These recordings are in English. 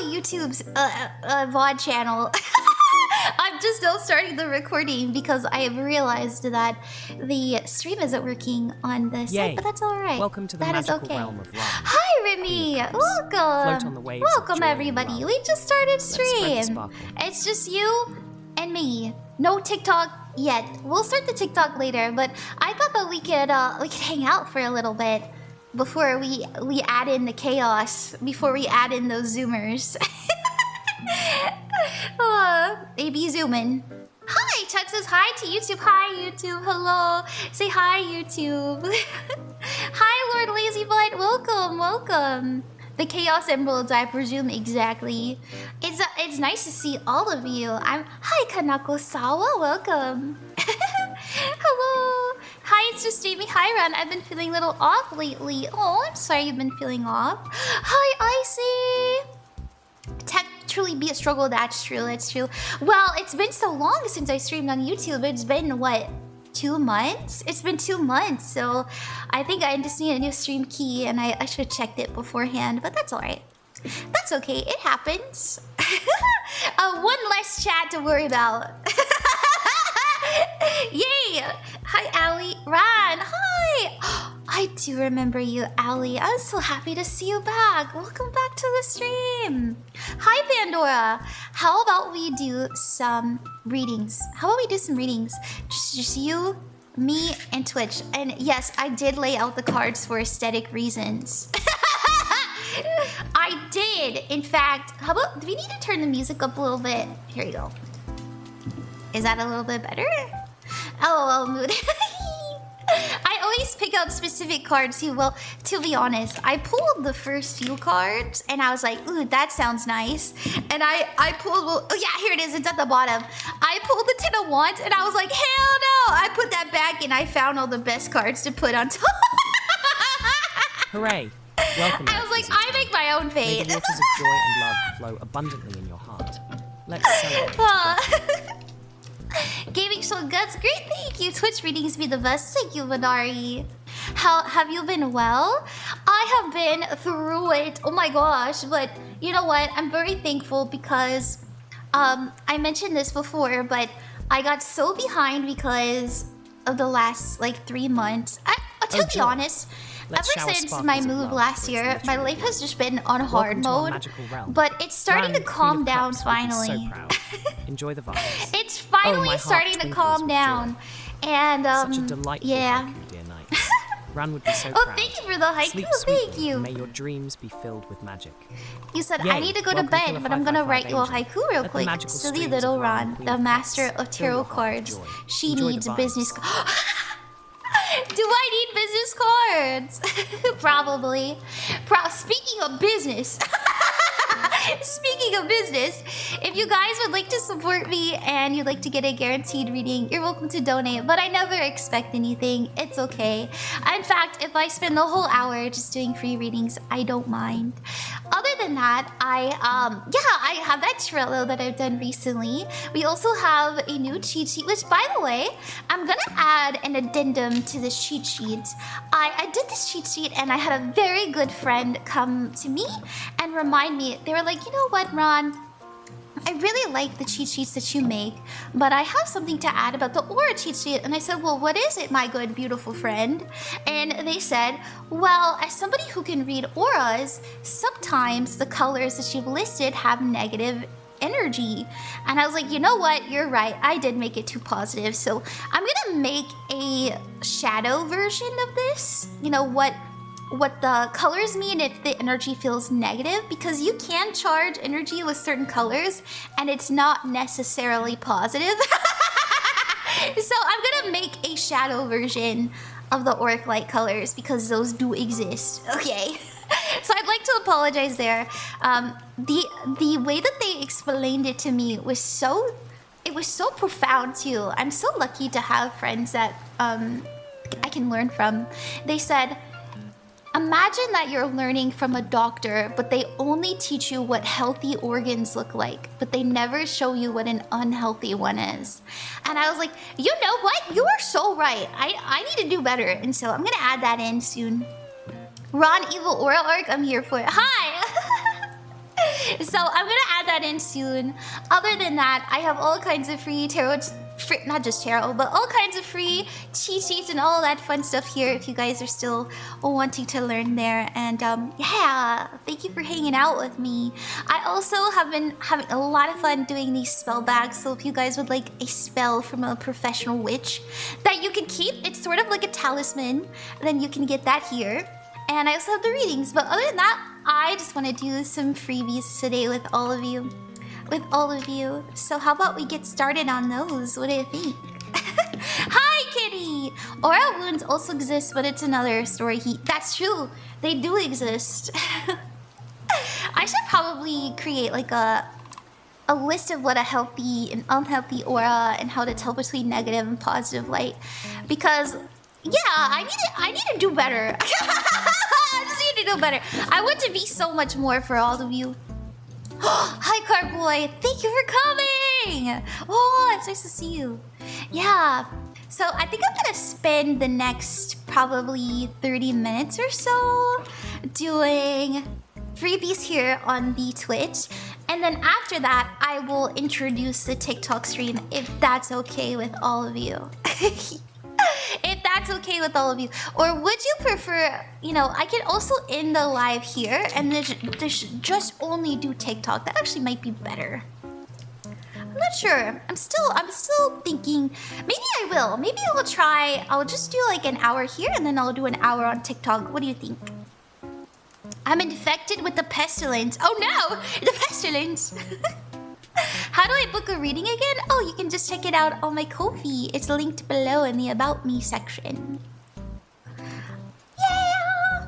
YouTube's VOD channel. I'm just now starting the recording because I have realized that the stream isn't working on the site, but that's alright. Welcome to the magical realm of Ra. Hi, Remy! Welcome! Float on the waves Welcome, everybody. We just started stream. It's just you and me. No TikTok yet. We'll start the TikTok later, but I thought that we could hang out for a little bit before we add in the chaos, before we add in those Zoomers. AB zooming. Hi, chat says hi to YouTube. Hi, YouTube. Hello. Say hi, YouTube. Hi, Lord Lazybutt. Welcome, welcome. The Chaos Emeralds, I presume, exactly. It's nice to see all of you. Hi, Kanako-sawa. Welcome. Hello. Hi, it's just Jamie. Hi, Ron. I've been feeling a little off lately. Oh, I'm sorry you've been feeling off. Hi, Icy. Tech truly be a struggle. That's true. That's true. Well, it's been so long since I streamed on YouTube. It's been what, 2 months? It's been 2 months, so I think I just need a new stream key, and I should have checked it beforehand. But that's all right. That's okay. It happens. One less chat to worry about. Yay! Hi, Allie. Ron. Hi. I do remember you, Allie. I'm so happy to see you back. Welcome back to the stream. Hi, Pandora. How about we do some readings? Just you, me, and Twitch. And yes, I did lay out the cards for aesthetic reasons. I did. In fact, how about, do we need to turn the music up a little bit? Here you go. Is that a little bit better? LOL mood. I always pick out specific cards too. Well, to be honest, I pulled the first few cards and I was like, ooh, that sounds nice. And I pulled, well, oh yeah, here it is. It's at the bottom. I pulled the 10 of Wands and I was like, hell no. I put that back and I found all the best cards to put on top. Hooray. Welcome. I was like, I make my own fate. May the waters of joy and love flow abundantly in your heart. Let's celebrate. Gaming Show Guts, great, thank you. Twitch readings be the best. Thank you, Vadari. How have you been? Well, I have been through it. Oh my gosh, but you know what? I'm very thankful because I mentioned this before, but I got so behind because of the last like 3 months. To be honest, ever since my move last year, my life has just been on hard mode. But it's starting to calm down finally. Enjoy the vibes. It's finally starting to calm down. And such a delightful haiku, dear knight. Ran would be so proud. Oh, thank you for the haiku. Sleep Thank you. May your dreams be filled with magic. You said I need to go to bed, but I'm gonna write you a haiku real quick. Silly little Ron, the master of tarot cards. She needs business. Do I need business cards? Probably. Speaking of business. Speaking of business, if you guys would like to support me and you'd like to get a guaranteed reading, you're welcome to donate, but I never expect anything. It's okay. In fact, if I spend the whole hour just doing free readings, I don't mind. Other than that, I have that Trello that I've done recently. We also have a new cheat sheet, which, by the way, I'm gonna add an addendum to this cheat sheet. I did this cheat sheet and I had a very good friend come to me and remind me. They were like, you know what, Ron? I really like the cheat sheets that you make, but I have something to add about the aura cheat sheet. And I said, well, what is it, my good, beautiful friend? And they said, well, as somebody who can read auras, sometimes the colors that you've listed have negative energy. And I was like, you know what? You're right. I did make it too positive. So I'm gonna make a shadow version of this. You know, what the colors mean if the energy feels negative, because you can charge energy with certain colors and it's not necessarily positive. So I'm gonna make a shadow version of the auric light colors because those do exist. Okay. So I'd like to apologize there. The way that they explained it to me was so profound too. I'm so lucky to have friends that I can learn from. They said, imagine that you're learning from a doctor, but they only teach you what healthy organs look like, but they never show you what an unhealthy one is. And I was like, you know what? You are so right. I need to do better. And so I'm gonna add that in soon. Ron Evil Aura Arc, I'm here for it. Hi! So I'm gonna add that in soon. Other than that, I have all kinds of free tarot, not just tarot, but all kinds of free cheat sheets and all that fun stuff here if you guys are still wanting to learn there. And yeah, thank you for hanging out with me. I also have been having a lot of fun doing these spell bags, so if you guys would like a spell from a professional witch that you can keep, it's sort of like a talisman, then you can get that here. And I also have the readings, but other than that, I just want to do some freebies today with all of you. So how about we get started on those? What do you think? Hi, kitty! Aura wounds also exist, but it's another story. That's true. They do exist. I should probably create like a list of what a healthy and unhealthy aura and how to tell between negative and positive light. Because yeah, I need to do better. I just need to do better. I want to be so much more for all of you. Hi, Carboy. Thank you for coming. Oh, it's nice to see you. Yeah. So I think I'm gonna spend the next probably 30 minutes or so doing freebies here on the Twitch. And then after that, I will introduce the TikTok stream if that's okay with all of you. If that's okay with all of you. Or would you prefer, you know, I can also end the live here and then just only do TikTok. That actually might be better. I'm not sure. I'm still thinking. Maybe I will. Maybe I'll just do like an hour here and then I'll do an hour on TikTok. What do you think? I'm infected with the pestilence. Oh no! The pestilence! How do I book a reading again? Oh, you can just check it out on my Ko-fi. It's linked below in the About Me section. Yeah!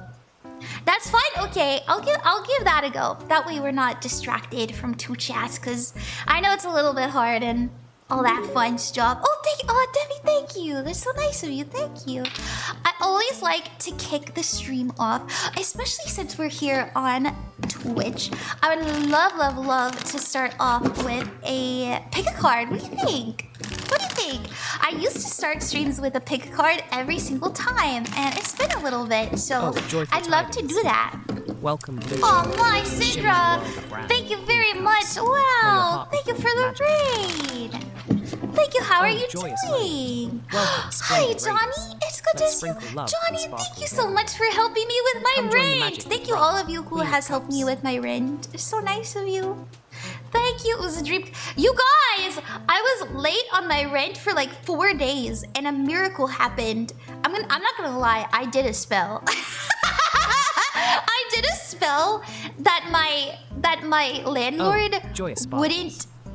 That's fine. Okay, I'll give that a go. That way we're not distracted from two chats, because I know it's a little bit hard and all that fun stuff. Oh, Devvy, thank you. That's so nice of you. Thank you. I always like to kick the stream off, especially since we're here on Twitch. I would love to start off with a pick a card. What do you think? What do you think? I used to start streams with a pick a card every single time, and it's been a little bit, so I'd love to do that. Welcome, Blue. Oh my, Sidra! Thank you very much. Wow! Thank you for the raid. Thank you. How are you doing? Hi, Johnny. It's good to see you. Johnny, thank you so much for helping me with my rent. Thank you, all of you who has helped me with my rent. It's so nice of you. Thank you. It was a dream. You guys, I was late on my rent for like 4 days, and a miracle happened. I'm not gonna lie. I did a spell. I did a spell that my landlord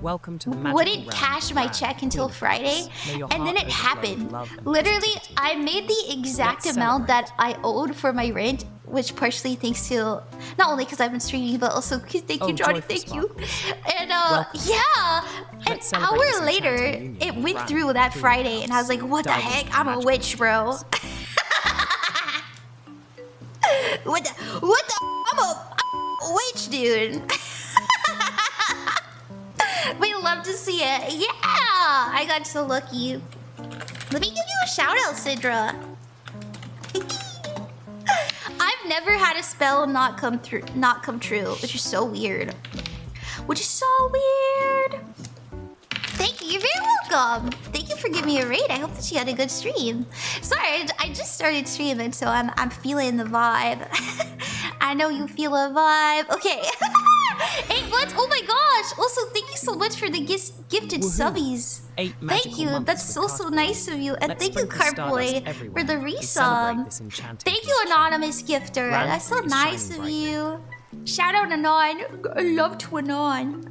wouldn't cash my check until Friday, and then it happened. Literally, I made the exact amount that I owed for my rent, which partially thanks to not only because I've been streaming, but also thank you, Johnny, thank you. And yeah, an hour later, it went through that Friday, and I was like, what the heck? I'm a witch, bro. What the? I'm a witch, dude. We love to see it. Yeah, I got so lucky. Let me give you a shout out, Sidra. I've never had a spell not come true, which is so weird. Thank you. You're very welcome. Thank you for giving me a raid. I hope that you had a good stream. Sorry, I just started streaming, so I'm feeling the vibe. I know you feel a vibe. Okay. 8 months. Oh my gosh. Also, thank you so much for the gifted subbies. Thank you. That's so nice of you. And thank you, Carboy, for the resub. Thank you, anonymous gifter. That's so nice of you. Shout out Anon. I love to Anon.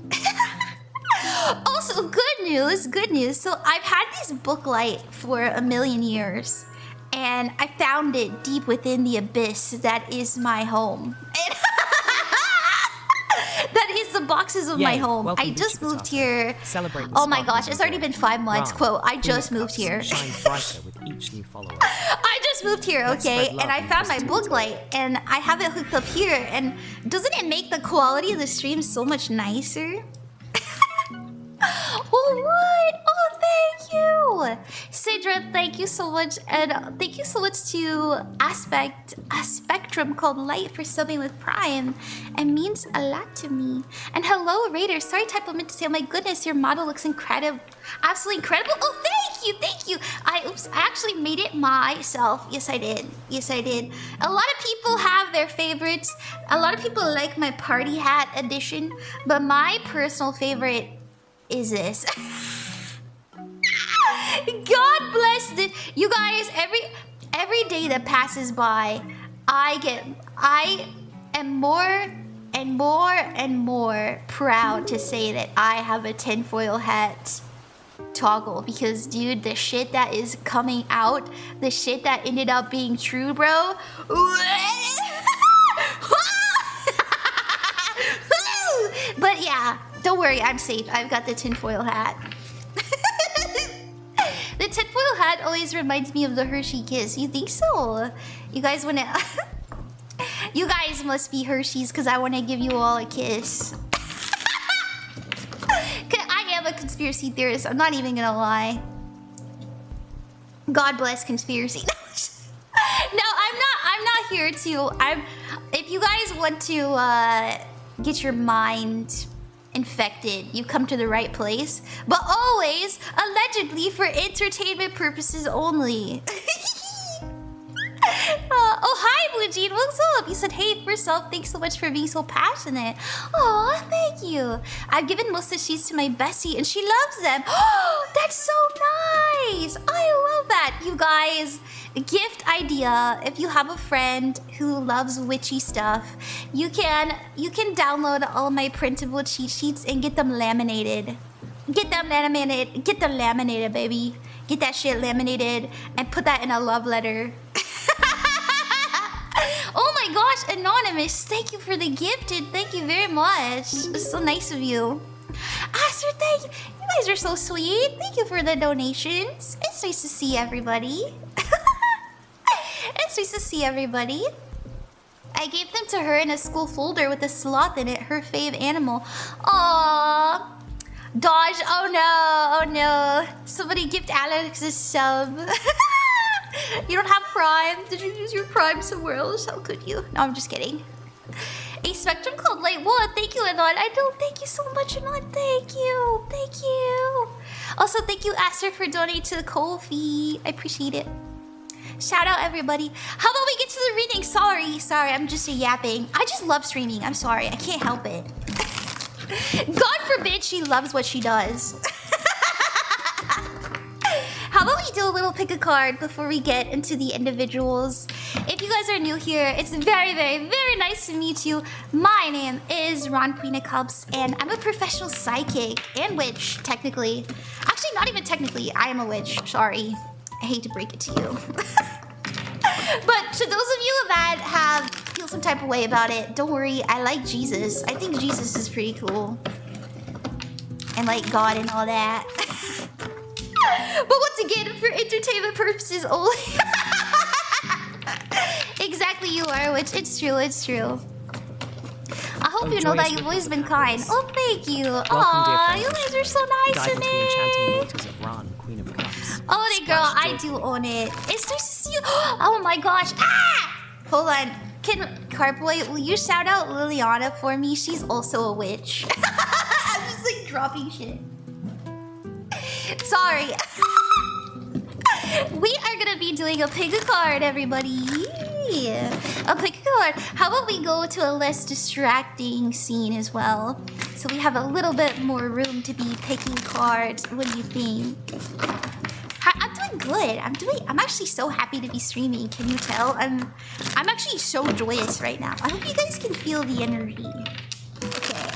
Also, good news. So I've had this booklight for a million years, and I found it deep within the abyss that is my home. That is the boxes of my home. I just moved here. Oh my gosh, it's already been 5 months. Quote, I just moved here. I just moved here, okay? And I found my booklight, and I have it hooked up here. And doesn't it make the quality of the stream so much nicer? Oh, what? Oh, thank you. Sidra, thank you so much. And thank you so much to aspectrumcalledlight for subbing with Prime. It means a lot to me. And hello, Raider. Sorry, typo meant to say, oh my goodness, your model looks incredible. Absolutely incredible. Oh, thank you, thank you. I actually made it myself. Yes, I did. Yes, I did. A lot of people have their favorites. A lot of people like my party hat edition, but my personal favorite is this. God bless this. You guys, every day that passes by, I am more and more and more proud to say that I have a tinfoil hat toggle, because dude, the shit that is coming out, the shit that ended up being true, bro. But yeah, don't worry, I'm safe. I've got the tinfoil hat. The tinfoil hat always reminds me of the Hershey kiss. You think so? You guys wanna... You guys must be Hershey's, because I want to give you all a kiss. I am a conspiracy theorist. I'm not even gonna lie. God bless conspiracy. No, I'm not here to... If you guys want to get your mind infected, you come to the right place. But always, allegedly, for entertainment purposes only. Oh, hi, Blue Jean. What's up? You said, hey, first off, thanks so much for being so passionate. Oh, thank you. I've given most of sheets to my bestie, and she loves them. Oh, that's so nice. I love that. You guys, gift idea. If you have a friend who loves witchy stuff, you can download all my printable cheat sheets and get them laminated. Get them laminated. Get them laminated, baby. Get that shit laminated and put that in a love letter. Oh my gosh, Anonymous, thank you for the gifted. Thank you very much. It's so nice of you. Aster, thank you. You guys are so sweet. Thank you for the donations. It's nice to see everybody. It's nice to see everybody. I gave them to her in a school folder with a sloth in it, her fave animal. Aww. Dodge, oh no, oh no. Somebody gift Alex a sub. You don't have Prime? Did you use your Prime somewhere else? How could you? No, I'm just kidding. A spectrum called light. What? Thank you, Anon. I don't. Thank you so much, Anon. Thank you. Thank you. Also, thank you, Aster, for donating to the Ko-fi. I appreciate it. Shout out, everybody. How about we get to the reading? Sorry, I'm just yapping. I just love streaming. I'm sorry. I can't help it. God forbid she loves what she does. How about we do a little pick a card before we get into the individuals? If you guys are new here, it's very, very, very nice to meet you. My name is Ron Queen of Cups, and I'm a professional psychic and witch, technically. Actually, not even technically. I am a witch. Sorry. I hate to break it to you. But to those of you that feel some type of way about it, don't worry. I like Jesus. I think Jesus is pretty cool. And like God and all that. But once again, for entertainment purposes only. Exactly, you are a witch. It's true, it's true. I hope you know that you've always been kind. Oh, thank you. Aw, you guys are so nice to me. Oh, the girl, I do own it. It's nice to see you. Oh my gosh. Ah! Hold on. Carboy, will you shout out Liliana for me? She's also a witch. I'm just like dropping shit. Sorry. We are gonna be doing a pick a card, everybody. A pick a card. How about we go to a less distracting scene as well, so we have a little bit more room to be picking cards. What do you think? I'm doing good. I'm actually so happy to be streaming. Can you tell? I'm actually so joyous right now. I hope you guys can feel the energy. Okay.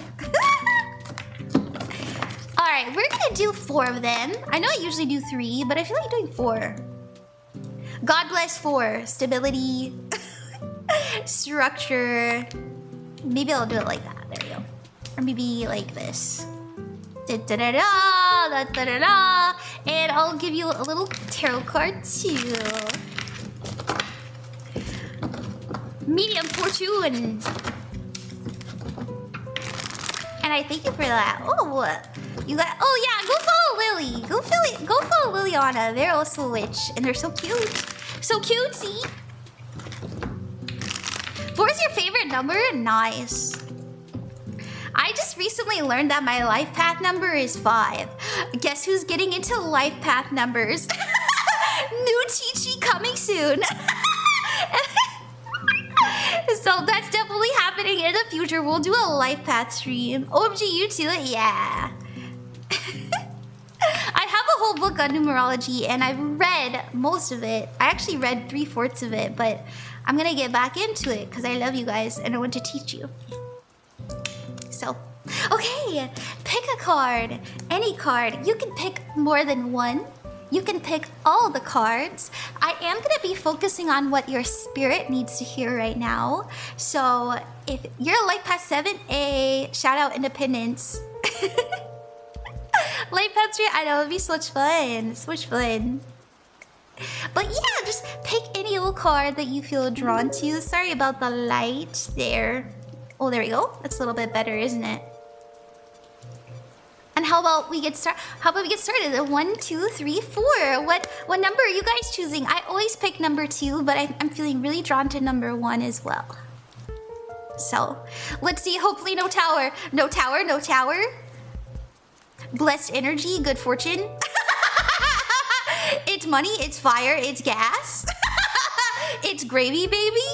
Alright, we're gonna do 4 of them. I know I usually do 3, but I feel like doing 4. God bless 4. Stability. Structure. Maybe I'll do it like that. There we go. Or maybe like this. Da da da da da da da. And I'll give you a little tarot card too. Medium fortune. And I thank you for that. Oh, you got. Oh yeah, go follow Lily. Go follow Liliana. They're also a witch, and they're so cute. So cutesy. 4 is your favorite number? Nice. I just recently learned that my life path number is 5. Guess who's getting into life path numbers? New Chi-Chi coming soon. So that's definitely happening in the future. We'll do a life path stream. OMG, you too? Yeah. I have a whole book on numerology and I've read most of it. I actually read 3/4 of it, but I'm gonna get back into it because I love you guys and I want to teach you. So, okay, pick a card. Any card. You can pick more than one. You can pick all the cards. I am gonna be focusing on what your spirit needs to hear right now. So if you're life path 7A, shout out Independence. Life path 3, I know it'd be so much fun. So much fun. But yeah, just pick any old card that you feel drawn to. Sorry about the light there. Oh, there we go. That's a little bit better, isn't it? And how about we get started? 1, 2, 3, 4. What number are you guys choosing? I always pick number 2, but I'm feeling really drawn to number 1 as well. So let's see. Hopefully, no tower. No tower. No tower. Blessed energy. Good fortune. It's money. It's fire. It's gas. It's gravy, baby.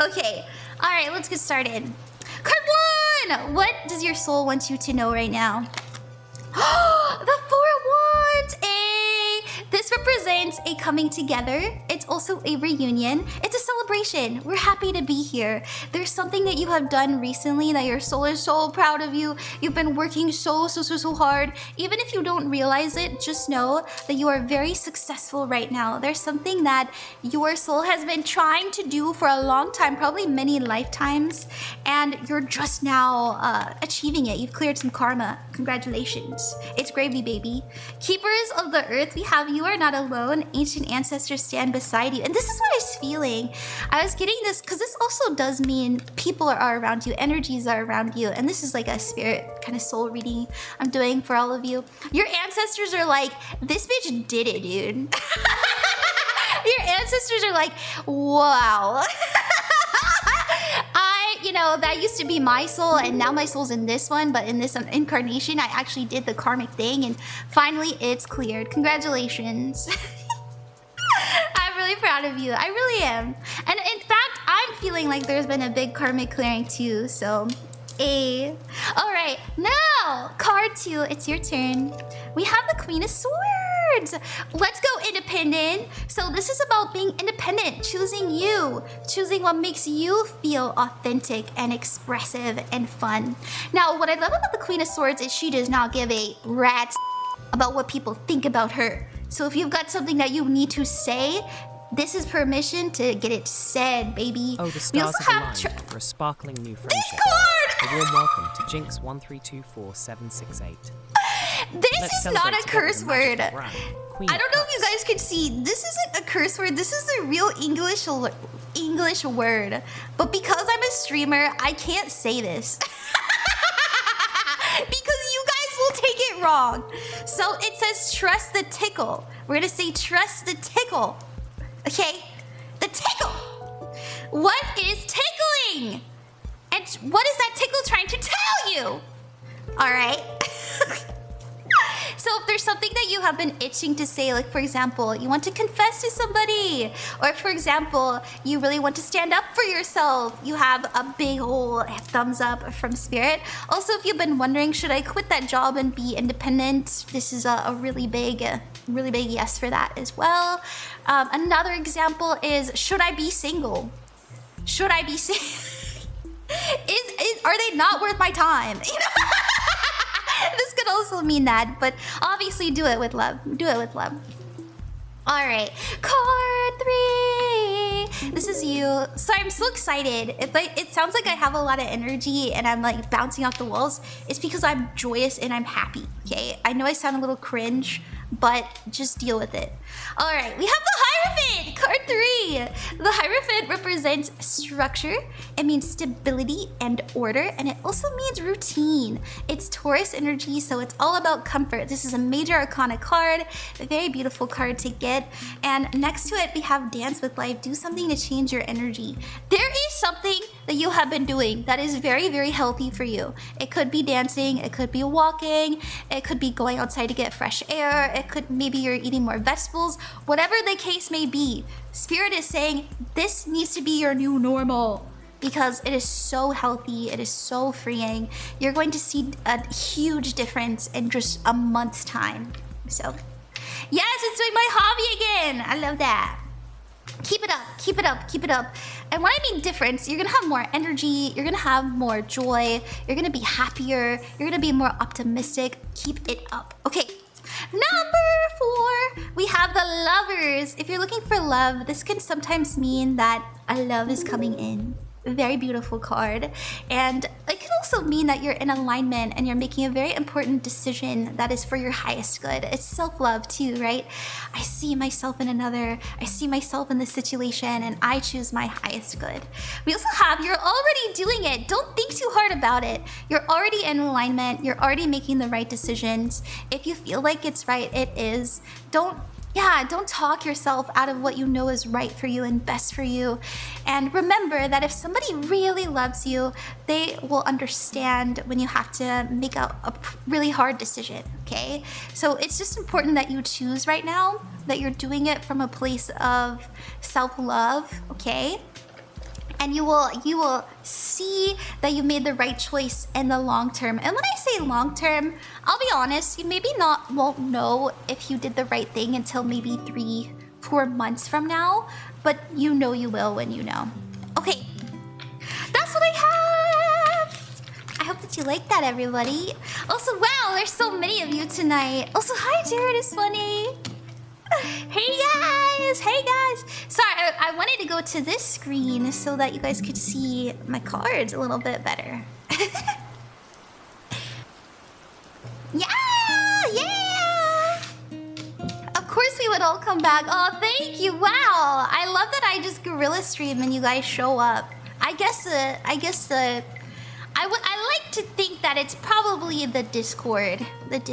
Okay. All right. Let's get started. Card 1! What does your soul want you to know right now? The 4 of Wands! This represents a coming together. It's also a reunion. It's a celebration. We're happy to be here. There's something that you have done recently that your soul is so proud of you. You've been working so hard. Even if you don't realize it, just know that you are very successful right now. There's something that your soul has been trying to do for a long time, probably many lifetimes, and you're just now achieving it. You've cleared some karma. Congratulations. It's gravy, baby. Keepers of the earth, we have you are not alone. Ancient ancestors stand beside you. And this is what I was feeling. I was getting this because this also does mean people are around you, energies are around you, and this is like a spirit kind of soul reading I'm doing for all of you. Your ancestors are like, this bitch did it, dude. Your ancestors are like, wow. You know, that used to be my soul, and now my soul's in this one, but in this incarnation, I actually did the karmic thing, and finally it's cleared. Congratulations. I'm really proud of you. I really am. And in fact, I'm feeling like there's been a big karmic clearing too, so all right, now card 2, it's your turn. We have the Queen of Swords. Let's go independent. So this is about being independent, choosing you, choosing what makes you feel authentic and expressive and fun. Now, what I love about the Queen of Swords is she does not give a rat's about what people think about her. So if you've got something that you need to say, this is permission to get it said, baby. Oh, the stars have aligned for a sparkling new friendship. This card! A warm welcome to Jinx 1324768. This is not a curse word. I don't know if you guys can see. This isn't a curse word. This is a real English word. But because I'm a streamer, I can't say this. Because you guys will take it wrong. So it says trust the tickle. We're gonna say trust the tickle. Okay? The tickle. What is tickling? And what is that tickle trying to tell you? All right. So if there's something that you have been itching to say, like for example, you want to confess to somebody, or for example, you really want to stand up for yourself, you have a big old thumbs up from spirit. Also, if you've been wondering, should I quit that job and be independent? This is a really big yes for that as well. Another example is, should I be single? Should I be single? Are they not worth my time? You know? This could also mean that, but obviously do it with love. Do it with love. All right, card 3. This is you. So I'm so excited. It sounds like I have a lot of energy and I'm like bouncing off the walls. It's because I'm joyous and I'm happy, okay? I know I sound a little cringe, but just deal with it. All right, we have the Hierophant, card 3. The Hierophant represents structure. It means stability and order, and it also means routine. It's Taurus energy, so it's all about comfort. This is a major arcana card, a very beautiful card to get. And next to it, we have Dance with Life. Do something to change your energy. There is something that you have been doing that is very, very healthy for you. It could be dancing, it could be walking, it could be going outside to get fresh air, it could maybe you're eating more vegetables, whatever the case may be. Spirit is saying this needs to be your new normal because it is so healthy, it is so freeing. You're going to see a huge difference in just a month's time. So, yes, it's like my hobby again. I love that. Keep it up, keep it up, keep it up. And when I mean difference, you're gonna have more energy, you're gonna have more joy, you're gonna be happier, you're gonna be more optimistic. Keep it up. Okay, number 4, we have the Lovers. If you're looking for love, this can sometimes mean that a love is coming in. A very beautiful card. And it can also mean that you're in alignment and you're making a very important decision that is for your highest good. It's self-love too, right? I see myself in another, I see myself in this situation, and I choose my highest good. We also have, you're already doing it. Don't think too hard about it. You're already in alignment. You're already making the right decisions. If you feel like it's right, it is. Don't talk yourself out of what you know is right for you and best for you. And remember that if somebody really loves you, they will understand when you have to make a really hard decision, okay? So it's just important that you choose right now, that you're doing it from a place of self-love, okay? And you will see that you made the right choice in the long term. And when I say long term, I'll be honest, you maybe won't know if you did the right thing until maybe 3-4 months from now, but you know you will when you know. Okay, that's what I have. I hope that you like that, everybody. Also, wow, there's so many of you tonight. Also, hi, Jared is funny. Hey guys! Sorry, I wanted to go to this screen so that you guys could see my cards a little bit better. Yeah! Of course we would all come back. Oh, thank you. Wow. I love that I just gorilla stream and you guys show up. I like to think that it's probably the Discord that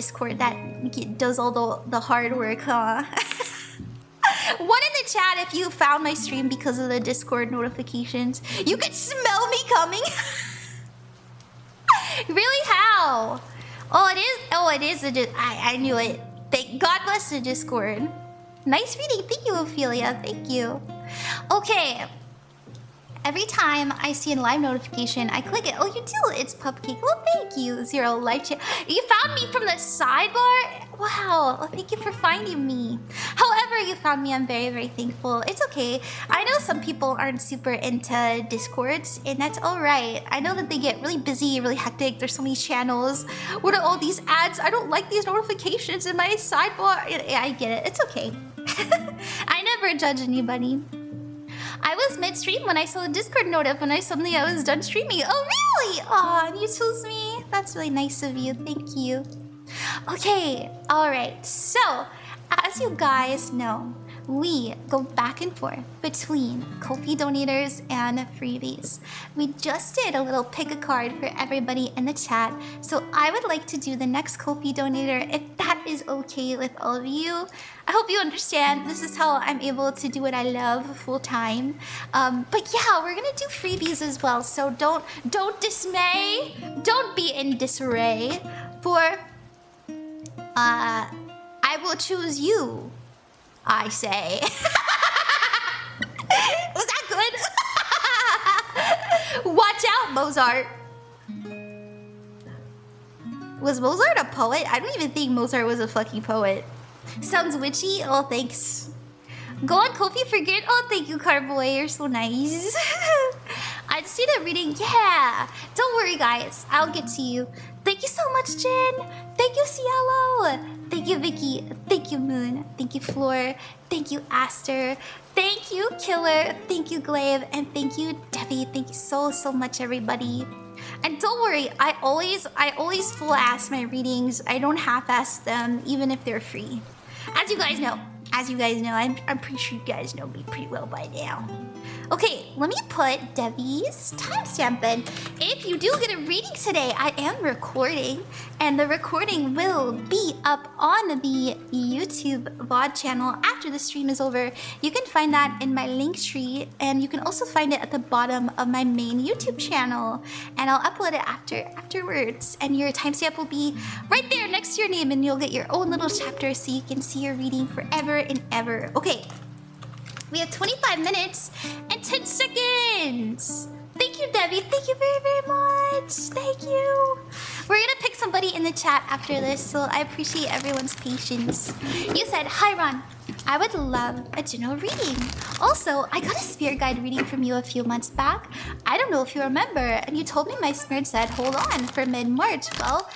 does all the hard work, huh? One in the chat if you found my stream because of the Discord notifications. You could smell me coming. Really? How? Oh, it is. I knew it. God bless the Discord. Nice reading. Thank you, Ophelia. Thank you. Okay. Every time I see a live notification, I click it. Oh, you do? It's Pupcake. Well, thank you, Zero Live Chat. You found me from the sidebar? Wow. Well, thank you for finding me. However you found me, I'm very, very thankful. It's okay. I know some people aren't super into Discords, and that's all right. I know that they get really busy, really hectic. There's so many channels. What are all these ads? I don't like these notifications in my sidebar. I get it. It's okay. I never judge anybody. I was mid-stream when I saw the Discord notif and suddenly I was done streaming. Oh, really? Aw, you chose me? That's really nice of you. Thank you. Okay, alright. So, as you guys know, we go back and forth between Ko-fi donators and freebies. We just did a little pick a card for everybody in the chat, so I would like to do the next Ko-fi donator if that is okay with all of you. I hope you understand. This is how I'm able to do what I love full time. But yeah, we're gonna do freebies as well, so don't dismay, don't be in disarray. For I will choose you, I say. Was that good? Watch out, Mozart. Was Mozart a poet? I don't even think Mozart was a fucking poet. Sounds witchy? Oh, thanks. Go on, Ko-fi, forget. Oh, thank you, Carboy. You're so nice. I just need a reading. Yeah. Don't worry, guys. I'll get to you. Thank you so much, Jen. Thank you, Cielo. Thank you, Vicky. Thank you, Moon. Thank you, Floor. Thank you, Aster. Thank you, Killer. Thank you, Glave. And thank you, Devvy. Thank you so much, everybody. And don't worry, I always full-ass my readings. I don't half-ass them, even if they're free. As you guys know, I'm pretty sure you guys know me pretty well by now. Okay, let me put Devvy's timestamp in. If you do get a reading today, I am recording, and the recording will be up on the YouTube VOD channel after the stream is over. You can find that in my link tree, and you can also find it at the bottom of my main YouTube channel. And I'll upload it afterwards, and your timestamp will be right there next to your name, and you'll get your own little chapter so you can see your reading forever and ever. Okay. We have 25 minutes and 10 seconds. Thank you, Devvy. Thank you very, very much. Thank you. We're gonna pick somebody in the chat after this, so I appreciate everyone's patience. You said, hi, Ron. I would love a general reading. Also, I got a spirit guide reading from you a few months back. I don't know if you remember, and you told me my spirit said, hold on for mid-March. Well,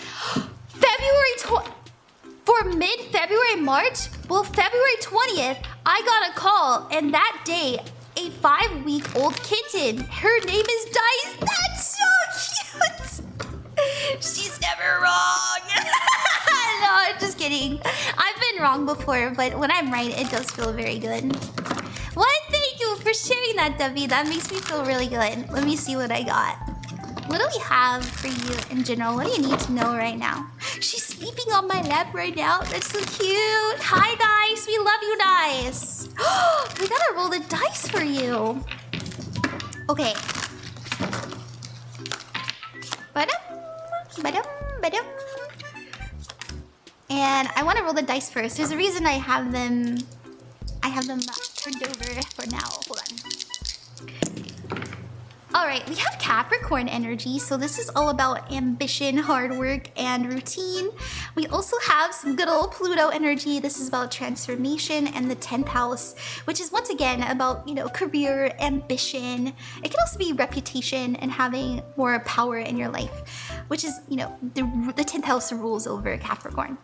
for mid-February, March? Well, February 20th, I got a call, and that day, a 5-week-old kitten, her name is Dice. That's so cute. She's never wrong. No, I'm just kidding. I've been wrong before, but when I'm right, it does feel very good. Well, thank you for sharing that, Devvy. That makes me feel really good. Let me see what I got. What do we have for you in general? What do you need to know right now? She's sleeping on my lap right now. That's so cute. Hi, Dice. We love you, Dice. We gotta roll the dice for you. Okay. Ba-dum. And I want to roll the dice first. There's a reason I have them turned over for now. Hold on. Alright, we have Capricorn energy, so this is all about ambition, hard work, and routine. We also have some good old Pluto energy. This is about transformation and the 10th house, which is once again about, career, ambition. It can also be reputation and having more power in your life, which is, the 10th house rules over Capricorn.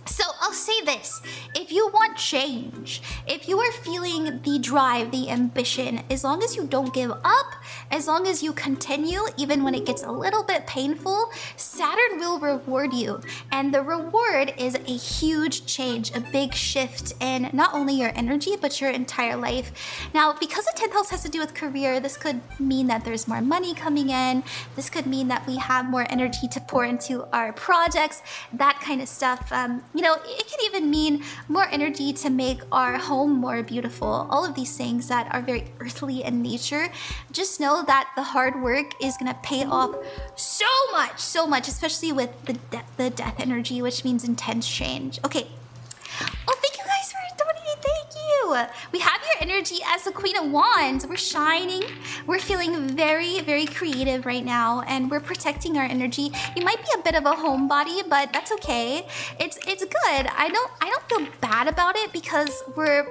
So I'll say this, if you want change, if you are feeling the drive, the ambition, as long as you don't give up, as long as you continue, even when it gets a little bit painful, Saturn will reward you. And the reward is a huge change, a big shift in not only your energy, but your entire life. Now, because the 10th house has to do with career, this could mean that there's more money coming in. This could mean that we have more energy to pour into our projects, that kind of stuff. It could even mean more energy to make our home more beautiful. All of these things that are very earthly in nature. Just know that the hard work is gonna pay off so much, especially with the death energy, which means intense change. Okay. Oh, thank you guys for donating. Thank you. We have your energy as the Queen of Wands. We're shining. We're feeling very, very creative right now, and we're protecting our energy. You might be a bit of a homebody, but that's okay. It's good. I don't feel bad about it because we're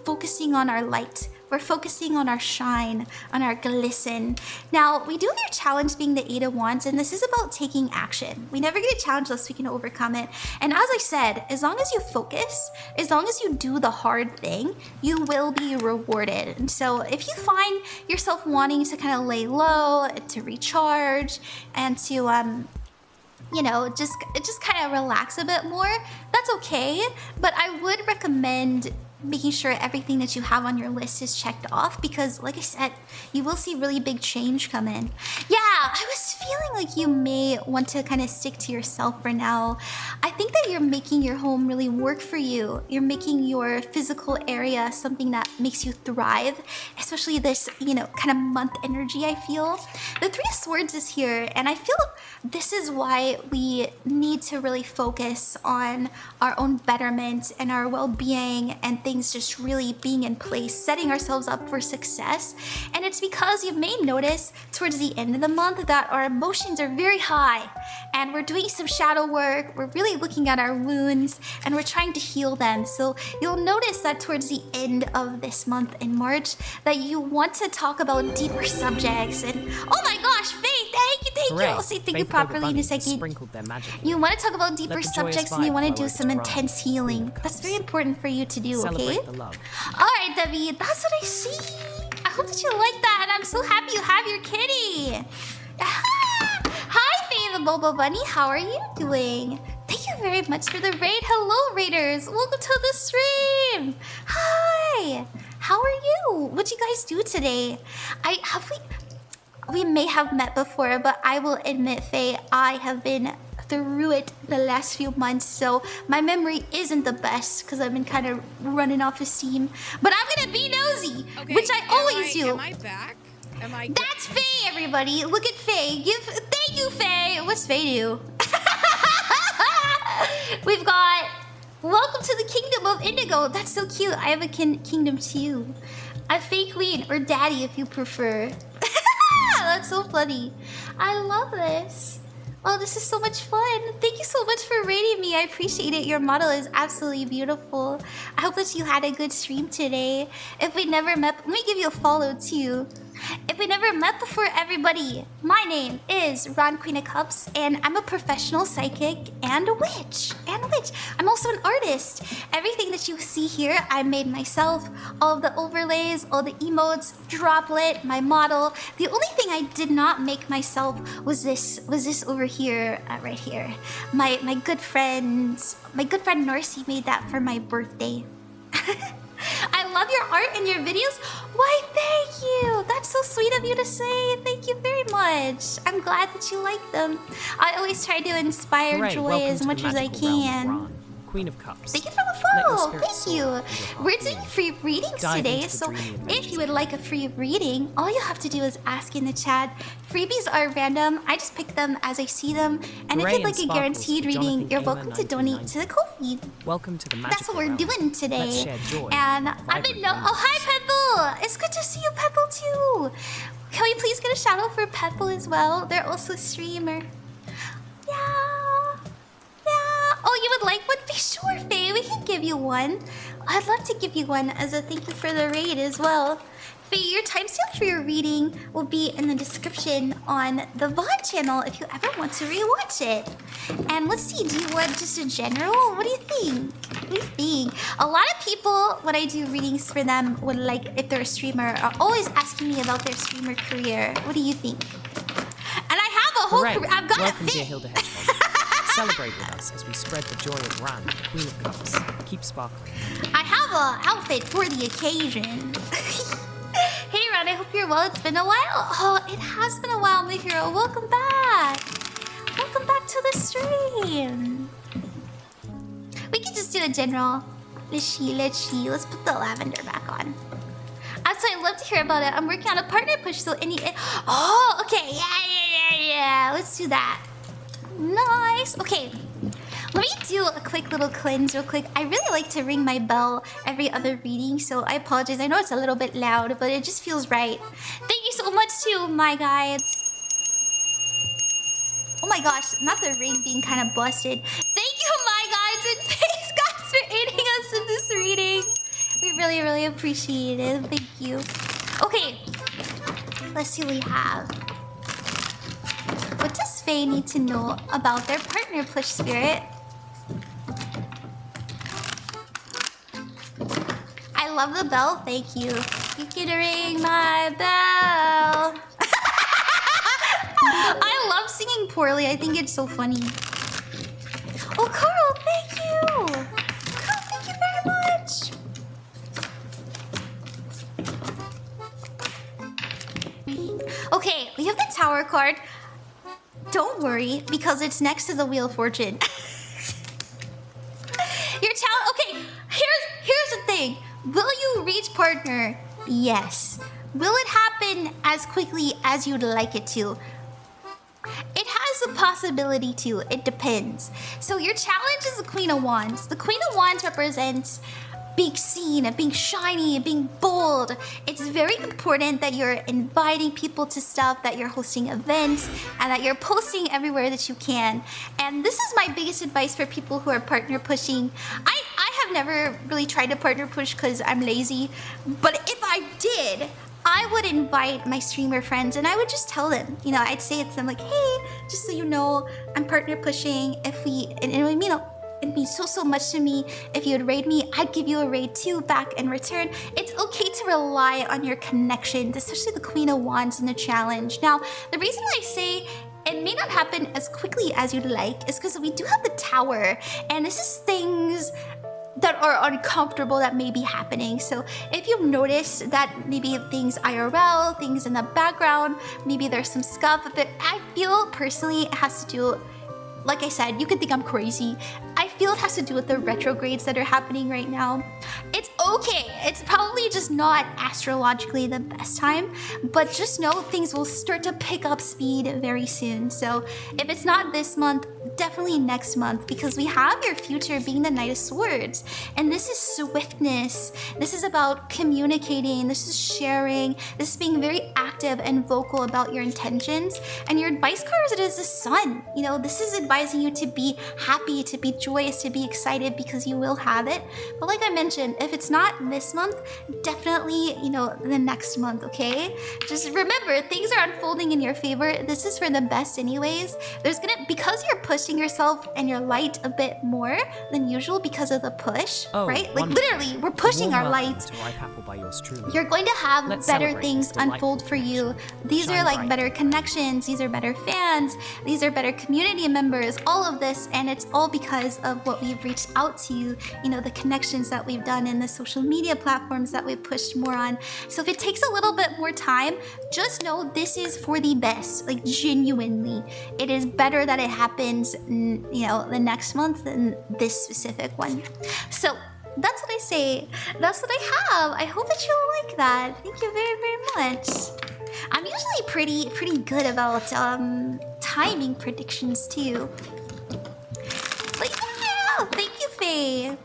focusing on our light. We're focusing on our shine, on our glisten. Now, we do have your challenge being the 8 of Wands, and this is about taking action. We never get a challenge unless we can overcome it. And as I said, as long as you focus, as long as you do the hard thing, you will be rewarded. And so if you find yourself wanting to kind of lay low, to recharge, and to just kind of relax a bit more, that's okay. But I would recommend making sure everything that you have on your list is checked off, because like I said, you will see really big change come in. Yeah, I was feeling like you may want to kind of stick to yourself for now. I think that you're making your home really work for you. You're making your physical area something that makes you thrive, especially this, kind of month energy I feel. The 3 of Swords is here, and I feel this is why we need to really focus on our own betterment and our well-being and things just really being in place, setting ourselves up for success. And it's because you may notice towards the end of the month that our emotions are very high, and we're doing some shadow work, we're really looking at our wounds, and we're trying to heal them. So you'll notice that towards the end of this month in March that you want to talk about deeper subjects. And oh my gosh, Faye, thank you. I'll say thank you properly in a second. You want to talk about deeper subjects, and you want to do some intense healing. That's very important for you to do, okay? Alright, Devvy, that's what I see. I hope that you like that, and I'm so happy you have your kitty. Hi, Faye the Bobo Bunny. How are you doing? Thank you you very much for the raid. Hello, raiders. Welcome to the stream. Hi. How are you? What'd you guys do today? We may have met before, but I will admit, Faye, I have been through it the last few months, so my memory isn't the best because I've been kind of running off of steam. But I'm gonna be nosy, okay, which I always do. Am I back? Am I? That's Faye, everybody. Look at Faye. Thank you, Faye. What's Faye do? We've got welcome to the kingdom of Indigo. That's so cute. I have a kingdom too. A Faye queen or daddy if you prefer. That's so funny. I love this. Oh, this is so much fun. Thank you so much for rating me. I appreciate it. Your model is absolutely beautiful. I hope that you had a good stream today. If we never met, let me give you a follow too. If we never met before, everybody, my name is Ron Queen of Cups, and I'm a professional psychic and a witch. I'm also an artist. Everything that you see here, I made myself. All of the overlays, all the emotes, droplet, my model. The only thing I did not make myself was this over here, right here. My good friend Norcy made that for my birthday. I love your art and your videos. Why, thank you. That's so sweet of you to say. Thank you very much. I'm glad that you like them. I always try to inspire joy as much as I can. Queen of Cups. Thank you for the follow. Thank you. We're doing free readings today, so if you would like a free reading, all you have to do is ask in the chat. Freebies are random. I just pick them as I see them. And if you'd like a guaranteed reading, you're welcome to donate to the Ko-fi. Welcome to the magical That's what we're doing today. Let's share joy. And I've been oh, hi Petal. It's good to see you, Petal, too. Can we please get a shout out for Petal as well? They're also a streamer. Yeah. Oh, you would like one? Sure, Faye, we can give you one. I'd love to give you one as a thank you for the raid as well. Faye, your timestamp for your reading will be in the description on the VOD channel if you ever want to rewatch it. And let's see, do you want just a general? What do you think? What do you think? A lot of people, when I do readings for them, would like, if they're a streamer, are always asking me about their streamer career. What do you think? And I have a whole career. I've got Welcome, a dear thing. Hilda Hedgehog. Celebrate with us as we spread the joy of Ran, Queen of Cups. Keep sparkling. I have an outfit for the occasion. Hey, Ran, I hope you're well. It's been a while. Oh, it has been a while, my hero. Welcome back. Welcome back to the stream. We can just do a general. Let's see. Let's put the lavender back on. Also, I'd love to hear about it. I'm working on a partner push, so any... Oh, okay. Yeah. Let's do that. Nice. Okay. Let me do a quick little cleanse real quick. I really like to ring my bell every other reading, so I apologize. I know it's a little bit loud, but it just feels right. Thank you so much too, my guides. Oh my gosh, not the ring being kind of busted. Thank you, my guides, and thanks guys for aiding us in this reading. We really, really appreciate it. Thank you. Okay. Let's see what we have. What does Faye need to know about their partner push spirit? I love the bell, thank you. You can ring my bell. I love singing poorly, I think it's so funny. Oh, Carl, thank you. Carl, thank you very much. Okay, we have the Tower card. Don't worry, because it's next to the Wheel of Fortune. Your talent. Okay, here's the thing. Will you reach partner? Yes. Will it happen as quickly as you'd like it to? It has a possibility to. It depends. So your challenge is the Queen of Wands. The Queen of Wands represents being seen, being shiny, being bold. It's very important that you're inviting people to stuff, that you're hosting events, and that you're posting everywhere that you can. And this is my biggest advice for people who are partner pushing. I have never really tried to partner push because I'm lazy. But if I did, I would invite my streamer friends and I would just tell them, you know, I'd say it to them like, hey, just so you know, I'm partner pushing. If we, and it would mean, it means so much to me. If you would raid me, I'd give you a raid too back in return. It's okay to rely on your connections, especially the Queen of Wands in the challenge. Now, the reason I say it may not happen as quickly as you'd like is because we do have the tower, and this is things that are uncomfortable that may be happening. So if you notice that maybe things IRL, things in the background, maybe there's some scuff, but I feel personally it has to do, like I said, you could think I'm crazy. I feel it has to do with the retrogrades that are happening right now. It's okay. It's probably just not astrologically the best time, but just know things will start to pick up speed very soon. So if it's not this month, definitely next month, because we have your future being the Knight of Swords. And this is swiftness. This is about communicating. This is sharing. This is being very active and vocal about your intentions. And your advice card is the Sun. You know, this is advising you to be happy, to be joyous, to be excited, because you will have it. But like I mentioned, if it's not this month, definitely, you know, the next month, okay? Just remember, things are unfolding in your favor. This is for the best anyways. Because you're pushing yourself and your light a bit more than usual because of the push, right? Like literally, we're pushing our light. You're going to have better things unfold for you. These are like better connections. These are better fans. These are better community members. All of this, and it's all because of what we've reached out to you. You know, the connections that we've done in the social media platforms that we've pushed more on. So if it takes a little bit more time, just know this is for the best. Like genuinely, it is better that it happens, you know, the next month than this specific one. So that's what I say. That's what I have. I hope that you'll like that. Thank you very, very much. I'm usually pretty good about timing predictions too. But yeah, thank you, Faye.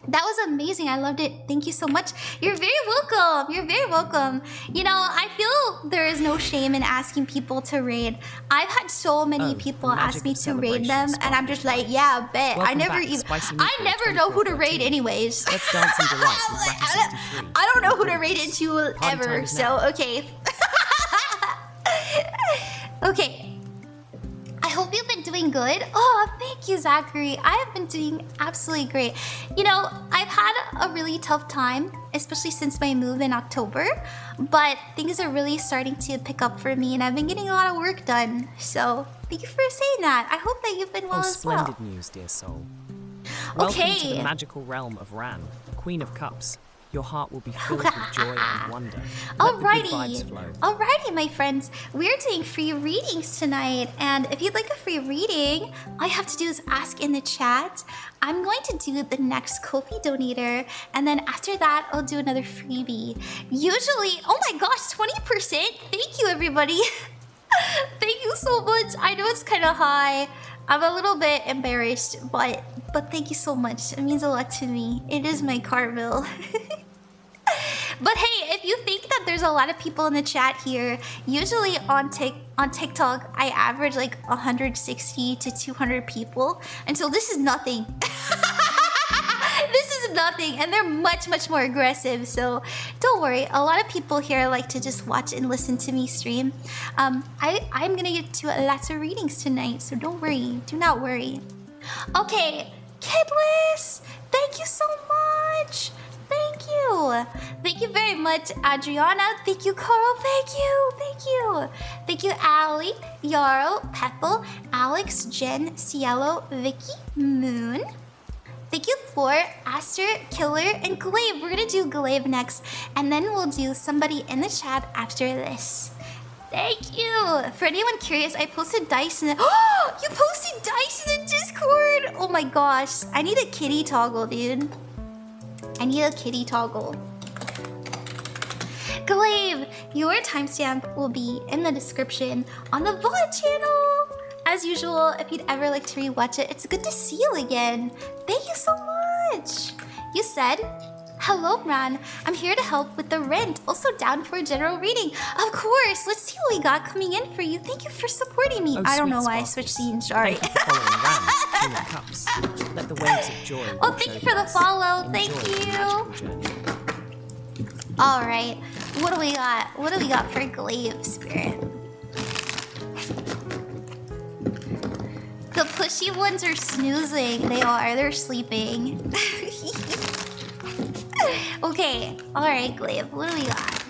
That was amazing. I loved it. Thank you so much. You're very welcome. You're very welcome. You know, I feel there is no shame in asking people to raid. I've had so many people ask me to raid them, and I'm just like, yeah, bet. I never know who to raid anyways. Let's dance and delight with I don't know who to raid into ever, so okay. Okay. I hope you've been doing good. Oh, thank you, Zachary. I have been doing absolutely great. You know, I've had a really tough time, especially since my move in October, but things are really starting to pick up for me, and I've been getting a lot of work done. So thank you for saying that. I hope that you've been well as well. Splendid news, dear soul. Welcome to the magical realm of Ran, Queen of Cups. Your heart will be filled with joy and wonder. Alrighty, my friends. We're doing free readings tonight, and if you'd like a free reading, all you have to do is ask in the chat. I'm going to do the next Ko-fi donator, and then after that, I'll do another freebie. Usually, oh my gosh, 20%! Thank you, everybody. Thank you so much. I know it's kind of high. I'm a little bit embarrassed, but thank you so much. It means a lot to me. It is my car bill. But hey, if you think that there's a lot of people in the chat here, usually on TikTok, I average like 160 to 200 people. And so this is nothing. This is nothing. And they're much, much more aggressive. So don't worry. A lot of people here like to just watch and listen to me stream. I'm going to get to lots of readings tonight. So don't worry. Do not worry. Okay. Kidless, thank you so much. Thank you. Thank you very much, Adriana. Thank you, Carl. Thank you. Thank you. Thank you, Ali, Yarrow, Peppel, Alex, Jen, Cielo, Vicky, Moon. Thank you for Aster, Killer, and Glave. We're going to do Glave next, and then we'll do somebody in the chat after this. Thank you. For anyone curious, I posted dice in the... Oh, you posted dice in the Discord. Oh my gosh. I need a kitty toggle, dude. I need a kitty toggle. Glave, your timestamp will be in the description on the VOD channel. As usual, if you'd ever like to rewatch it, it's good to see you again. Thank you so much. You said, hello, Ran. I'm here to help with the rent. Also down for a general reading. Of course. Let's see what we got coming in for you. Thank you for supporting me. I don't know why I switched scenes. Sorry. Thank you for following Ran, Queen of Cups. Let the waves of joy. Oh, thank you for the follow. Thank you. All right. What do we got? What do we got for Glave Spirit? The pushy ones are snoozing. They are. They're sleeping. Okay. All right, Glave. What do we got?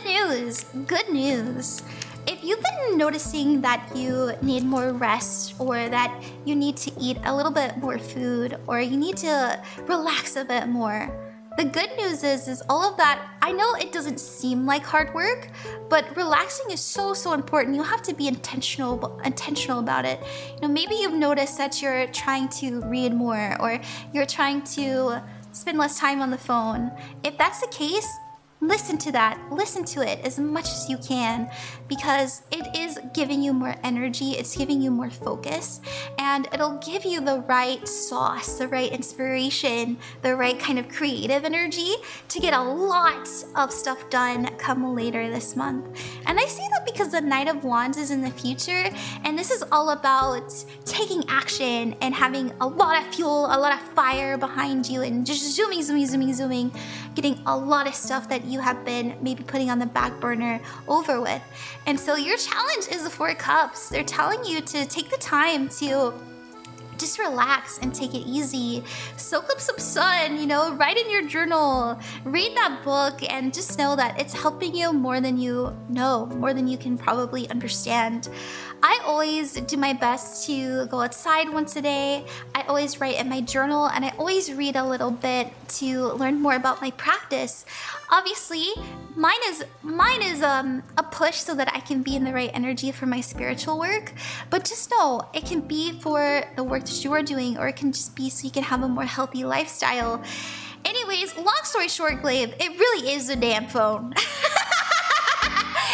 news. Good news. If you've been noticing that you need more rest or that you need to eat a little bit more food or you need to relax a bit more, the good news is all of that, I know it doesn't seem like hard work, but relaxing is so important. You have to be intentional about it. You know, maybe you've noticed that you're trying to read more or you're trying to spend less time on the phone. If that's the case, listen to that. Listen to it as much as you can because it is giving you more energy, it's giving you more focus, and it'll give you the right sauce, the right inspiration, the right kind of creative energy to get a lot of stuff done come later this month. And I say that because the Knight of Wands is in the future, and this is all about taking action and having a lot of fuel, a lot of fire behind you, and just zooming, getting a lot of stuff that you have been maybe putting on the back burner over with. And so your challenge is the Four Cups. They're telling you to take the time to just relax and take it easy. Soak up some sun, you know, write in your journal, read that book, and just know that it's helping you more than you know, more than you can probably understand. I always do my best to go outside once a day. I always write in my journal, and I always read a little bit to learn more about my practice. Obviously, mine is a push so that I can be in the right energy for my spiritual work. But just know, it can be for the work that you are doing, or it can just be so you can have a more healthy lifestyle. Anyways, long story short, Glave, it really is a damn phone.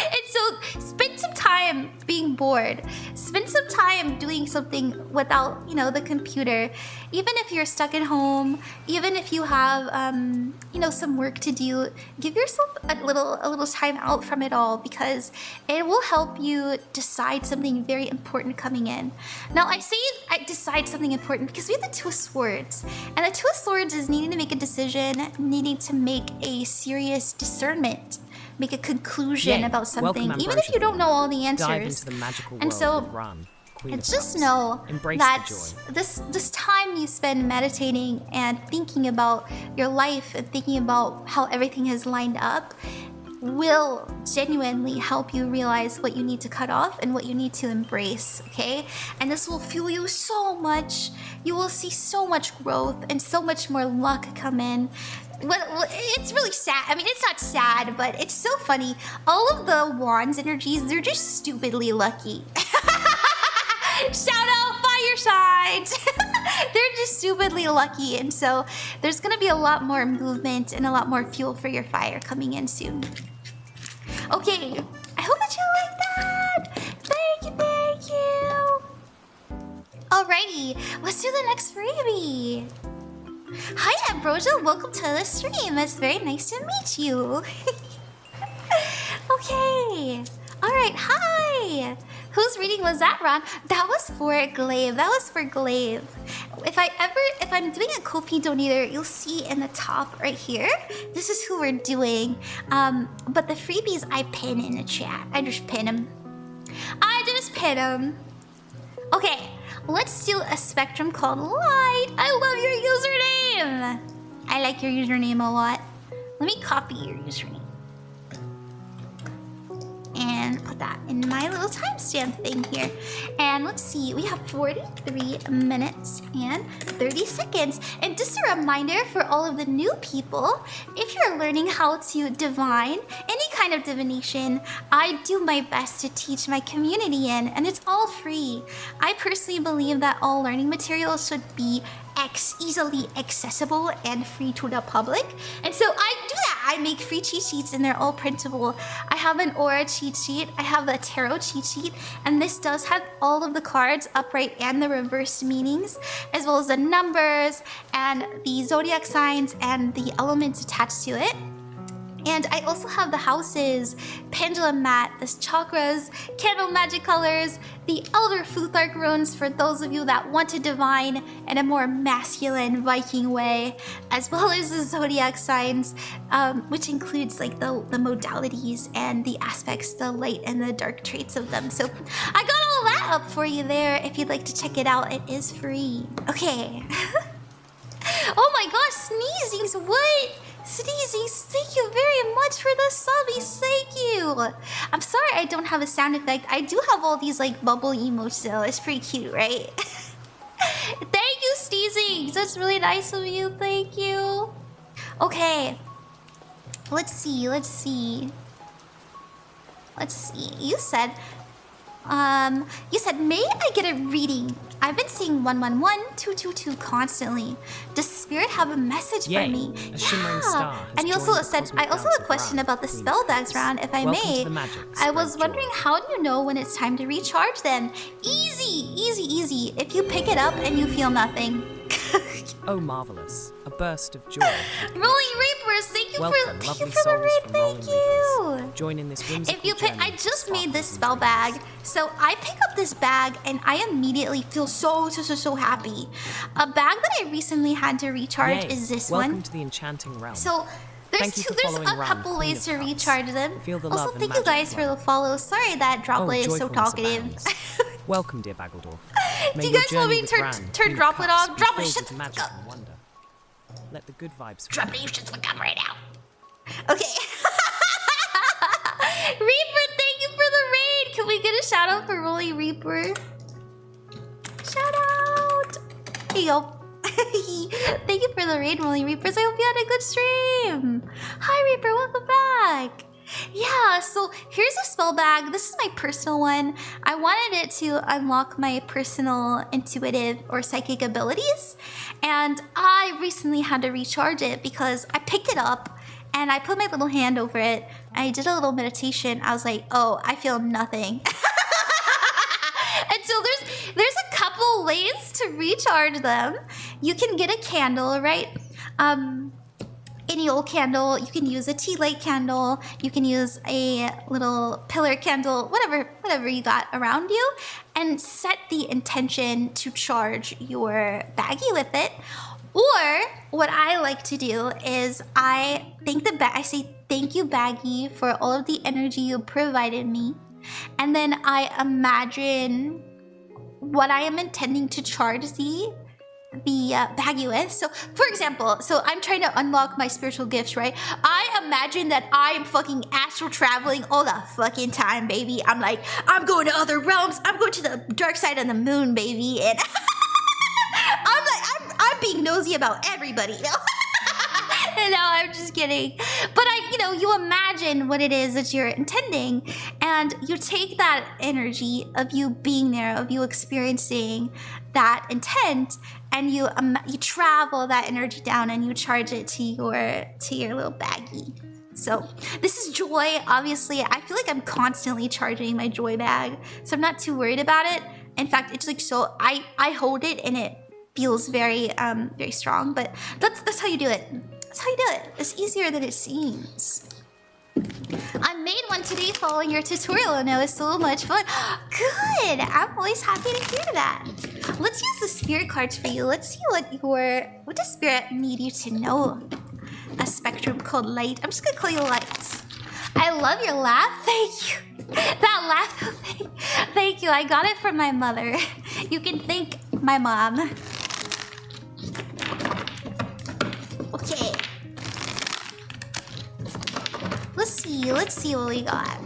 And so spend some time being bored. Spend some time doing something without, you know, the computer. Even if you're stuck at home, even if you have, you know, some work to do, give yourself a little time out from it all because it will help you decide something very important coming in. Now, I say I decide something important because we have the Two of Swords. And the Two of Swords is needing to make a decision, needing to make a serious discernment, make a conclusion about something, even if you don't know all the answers. Dive into the magical and world so, of Run, Queen of just Cups. know Embrace that the joy. this time you spend meditating and thinking about your life and thinking about how everything has lined up will genuinely help you realize what you need to cut off and what you need to embrace, okay? And this will fuel you so much. You will see so much growth and so much more luck come in. Well, it's really sad. I mean, it's not sad, but it's so funny. All of the Wands energies, they're just stupidly lucky. Shout out fire signs. They're just stupidly lucky, and so there's gonna be a lot more movement and a lot more fuel for your fire coming in soon. Okay, I hope that you like that. Thank you. Alrighty, let's do the next freebie. Hi Ambrosia, welcome to the stream. It's very nice to meet you. Okay. Alright, hi. Whose reading was that, Ron? That was for Glave. That was for Glave. If I'm doing a Ko-fi donator, you'll see in the top right here. This is who we're doing. But the freebies I pin in the chat. I just pin them. Okay, let's do a spectrum called Light. I love your username. I like your username a lot. Let me copy your username and put that in my little timestamp thing here. And let's see, we have 43 minutes and 30 seconds. And just a reminder for all of the new people, if you're learning how to divine any kind of divination, I do my best to teach my community in, and it's all free. I personally believe that all learning materials should be easily accessible and free to the public, and so I do that. I make free cheat sheets and they're all printable. I have an aura cheat sheet, I have a tarot cheat sheet, and this does have all of the cards, upright and the reversed meanings, as well as the numbers and the zodiac signs and the elements attached to it. And I also have the houses, pendulum mat, the chakras, candle magic colors, the Elder Futhark runes for those of you that want to divine in a more masculine Viking way, as well as the zodiac signs, which includes like the modalities and the aspects, the light and the dark traits of them. So I got all that up for you there. If you'd like to check it out, it is free. Okay. Oh my gosh, sneezing. What? Sneezies, thank you very much for the subbies. Thank you. I'm sorry I don't have a sound effect. I do have all these like bubble emotes though. It's pretty cute, right? Thank you, Sneezies. That's really nice of you. Thank you. Okay. Let's see. You said, may I get a reading? I've been seeing 111, 222 constantly. Does Spirit have a message for me? A shimmering star has And you also joined the said, I cosmic also dance have a of question Ra, about the Queen of spell bags Cups. round, if I Welcome may. to the magic, I was spread wondering, joy. how do you know when it's time to recharge them? Easy. If you pick it up and you feel nothing. Oh, marvelous. A burst of joy. Rolling Reapers, thank you Welcome, for lovely the souls raid, from thank Rolling you. Reapers. Join in this whimsical If you pick, I journey just of made this sparkles spell and bag, dreams. so I pick up this bag and I immediately feel so happy. A bag that I recently had to recharge Yay. is this Welcome one. to the enchanting realm. So there's Thank you for there's following a Ram, couple Queen ways of to Cups. recharge them. Feel the Also, love and thank you magic guys for flow. the follow. Sorry that Droplet is so joyfulness talkative. abounds. Welcome, dear Baggledorf. Do you guys want me to turn Droplet off? Droplet, shut the magic fuck up. and wonder. Let the good vibes flow. Droplet, you shut the fuck up right now. Okay. Reaper, thank you for the raid. Can we get a shout out for Rolling Reaper? Shout out. Here you go. Thank you for the raid, Rolling Reapers. I hope you had a good stream. Hi, Reaper. Welcome back. Yeah, so here's a spell bag. This is my personal one. I wanted it to unlock my personal intuitive or psychic abilities. And I recently had to recharge it because I picked it up and I put my little hand over it. I did a little meditation. I was like, oh, I feel nothing. And so there's a couple ways to recharge them. You can get a candle, right? Any old candle. You can use a tea light candle. You can use a little pillar candle, whatever you got around you, and set the intention to charge your baggie with it. Or what I like to do is I say thank you, baggie, for all of the energy you provided me, and then I imagine what I am intending to charge the baggie with. So for example, so I'm trying to unlock my spiritual gifts, right? I imagine that I'm fucking astral traveling all the fucking time, baby. I'm like, I'm going to other realms. I'm going to the dark side of the moon, baby. And I'm being nosy about everybody, you know? No, I'm just kidding. But you imagine what it is that you're intending, and you take that energy of you being there, of you experiencing that intent, and you travel that energy down and you charge it to your little baggie. So this is joy. Obviously, I feel like I'm constantly charging my joy bag, so I'm not too worried about it. In fact, it's like so I hold it and it feels very very strong. But that's how you do it. That's how you do it. It's easier than it seems. I made one today following your tutorial and it was so much fun. Good! I'm always happy to hear that. Let's use the spirit cards for you. Let's see what does spirit need you to know? A spectrum called light. I'm just gonna call you light. I love your laugh. Thank you. That laugh. Thank you. I got it from my mother. You can thank my mom. Okay. Let's see what we got.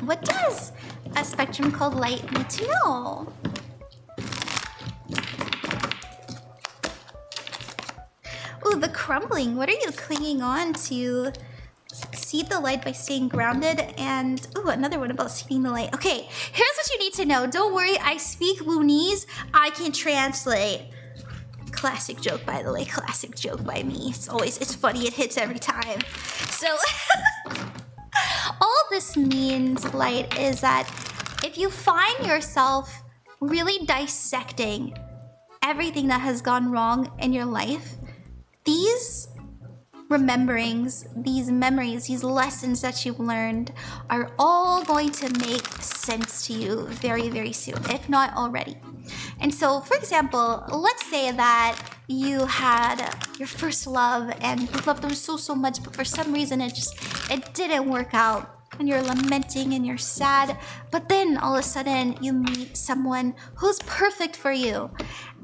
What does a spectrum called light need to know? Ooh, the crumbling. What are you clinging on to? Seed the light by staying grounded, and ooh, another one about seeding the light. Okay, here's what you need to know. Don't worry, I speak Lunese. I can translate. Classic joke, by the way. Classic joke by me. It's funny. It hits every time. So all this means, light, is that if you find yourself really dissecting everything that has gone wrong in your life, these rememberings, these memories, these lessons that you've learned are all going to make sense to you very, very soon, if not already. And so, for example, let's say that you had your first love and you loved them so much, but for some reason it didn't work out. and you're lamenting and you're sad, but then all of a sudden you meet someone who's perfect for you.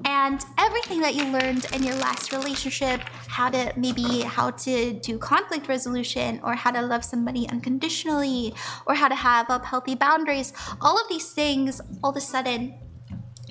And everything that you learned in your last relationship, how to do conflict resolution, or how to love somebody unconditionally, or how to have up healthy boundaries, all of these things all of a sudden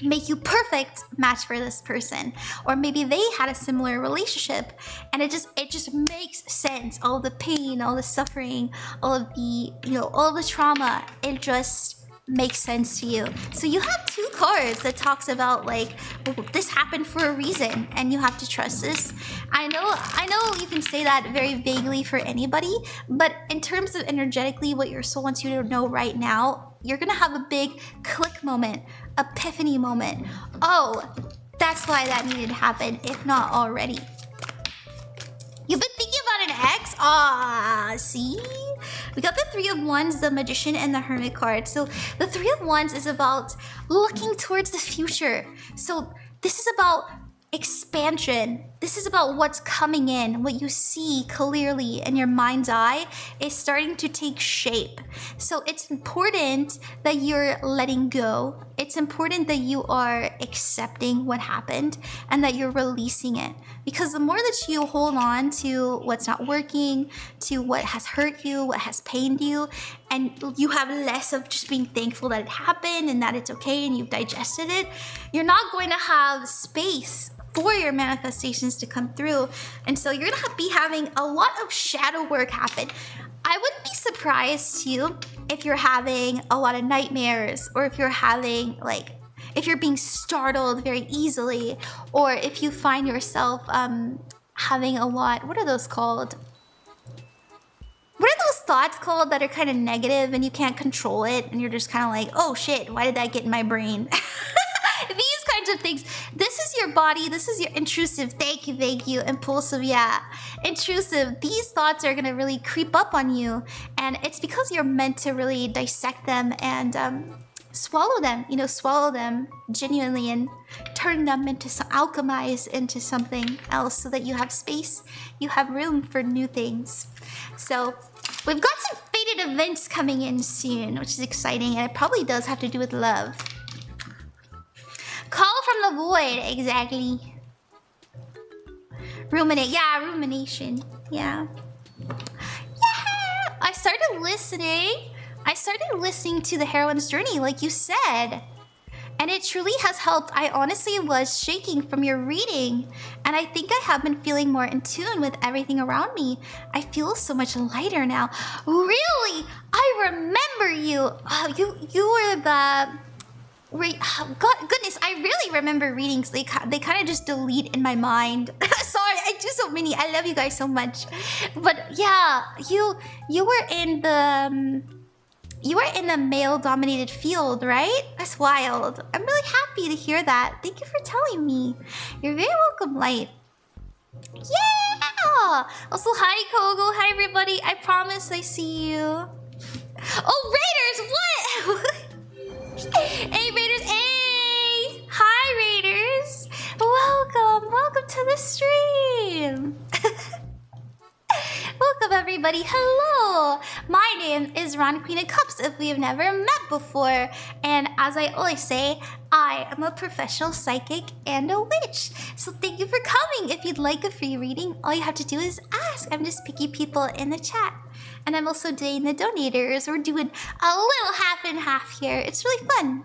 make you perfect match for this person. Or maybe they had a similar relationship and it just makes sense. All the pain, all the suffering, all of the, all the trauma, it just makes sense to you. So you have 2 cards that talks about like, well, this happened for a reason and you have to trust this. I know you can say that very vaguely for anybody, but in terms of energetically what your soul wants you to know right now, you're gonna have a big click moment, epiphany moment. Oh, that's why that needed to happen, if not already. You've been thinking about an ex? Ah, see? We got the 3 of Wands, the Magician, and the Hermit card. So the 3 of Wands is about looking towards the future. So this is about expansion. This is about what's coming in. What you see clearly in your mind's eye is starting to take shape. So it's important that you're letting go. It's important that you are accepting what happened and that you're releasing it. Because the more that you hold on to what's not working, to what has hurt you, what has pained you, and you have less of just being thankful that it happened and that it's okay and you've digested it, you're not going to have space for your manifestations to come through. And so you're gonna be having a lot of shadow work happen. I wouldn't be surprised too if you're having a lot of nightmares, or if you're having if you're being startled very easily, or if you find yourself having a lot, what are those called? What are those thoughts called that are kind of negative and you can't control it and you're just kind of like, oh shit, why did that get in my brain? These kinds of things. This is your body. This is your intrusive. Thank you. Impulsive, yeah. Intrusive. These thoughts are going to really creep up on you. And it's because you're meant to really dissect them and swallow them. Swallow them genuinely and turn them into alchemize into something else so that you have space. You have room for new things. So we've got some fated events coming in soon, which is exciting. And it probably does have to do with love. Call from the void, exactly. Ruminate, yeah, rumination, yeah. Yeah, I started listening to the heroine's journey, like you said. And it truly has helped. I honestly was shaking from your reading. And I think I have been feeling more in tune with everything around me. I feel so much lighter now. Really? I remember you. You were the... God, goodness, I really remember readings. They kind of just delete in my mind. Sorry, I do so many. I love you guys so much. But yeah, you were in the male-dominated field, right? That's wild. I'm really happy to hear that. Thank you for telling me. You're very welcome, Light. Yeah! Also, hi, Kogo. Hi, everybody. I promise I see you. Oh, Raiders! What? Hey, Raiders! Hey! Hi, Raiders! Welcome to the stream! Welcome, everybody. Hello! My name is Ron, Queen of Cups, if we have never met before. And as I always say, I am a professional psychic and a witch. So thank you for coming. If you'd like a free reading, all you have to do is ask. I'm just picky people in the chat. And I'm also doing the donators. We're doing a little half and half here. It's really fun.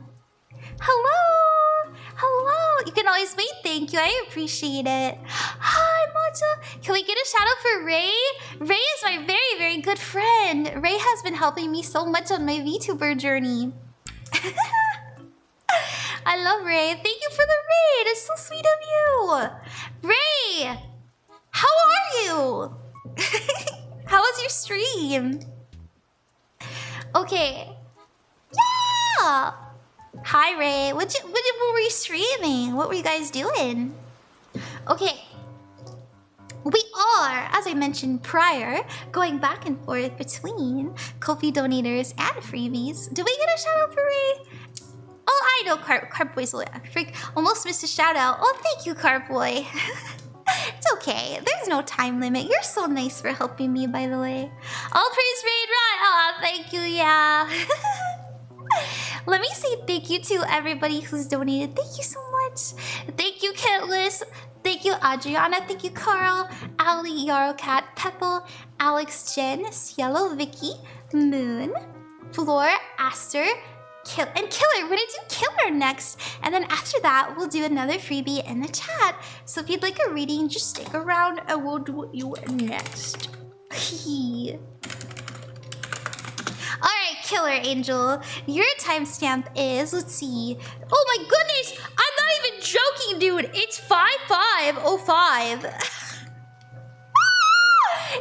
Hello! Hello! You can always wait, thank you. I appreciate it. Hi, Matcha. Can we get a shout out for Ray? Ray is my very, very good friend. Ray has been helping me so much on my VTuber journey. I love Ray. Thank you for the raid. It's so sweet of you. Ray! How are you? How was your stream? Okay. Yeah! Hi, Ray. What were you streaming? What were you guys doing? Okay. We are, as I mentioned prior, going back and forth between Ko-fi donators and freebies. Did we get a shout out for Ray? Oh, I know Carp Boy's freak. Almost missed a shout out. Oh, thank you, Carp Boy. It's okay. There's no time limit. You're so nice for helping me, by the way. All praise raid run. Oh, thank you, yeah. Let me say thank you to everybody who's donated. Thank you so much. Thank you, Kitless. Thank you, Adriana. Thank you, Carl, Ali, Yarocat, Pepple, Alex, Jen, Cielo, Vicky, Moon, Floor, Aster, and Killer. We're gonna do Killer next. And then after that, we'll do another freebie in the chat. So if you'd like a reading, just stick around and we'll do you next. Alright, Killer Angel. Your timestamp is, let's see. Oh my goodness! I'm not even joking, dude. It's 5505.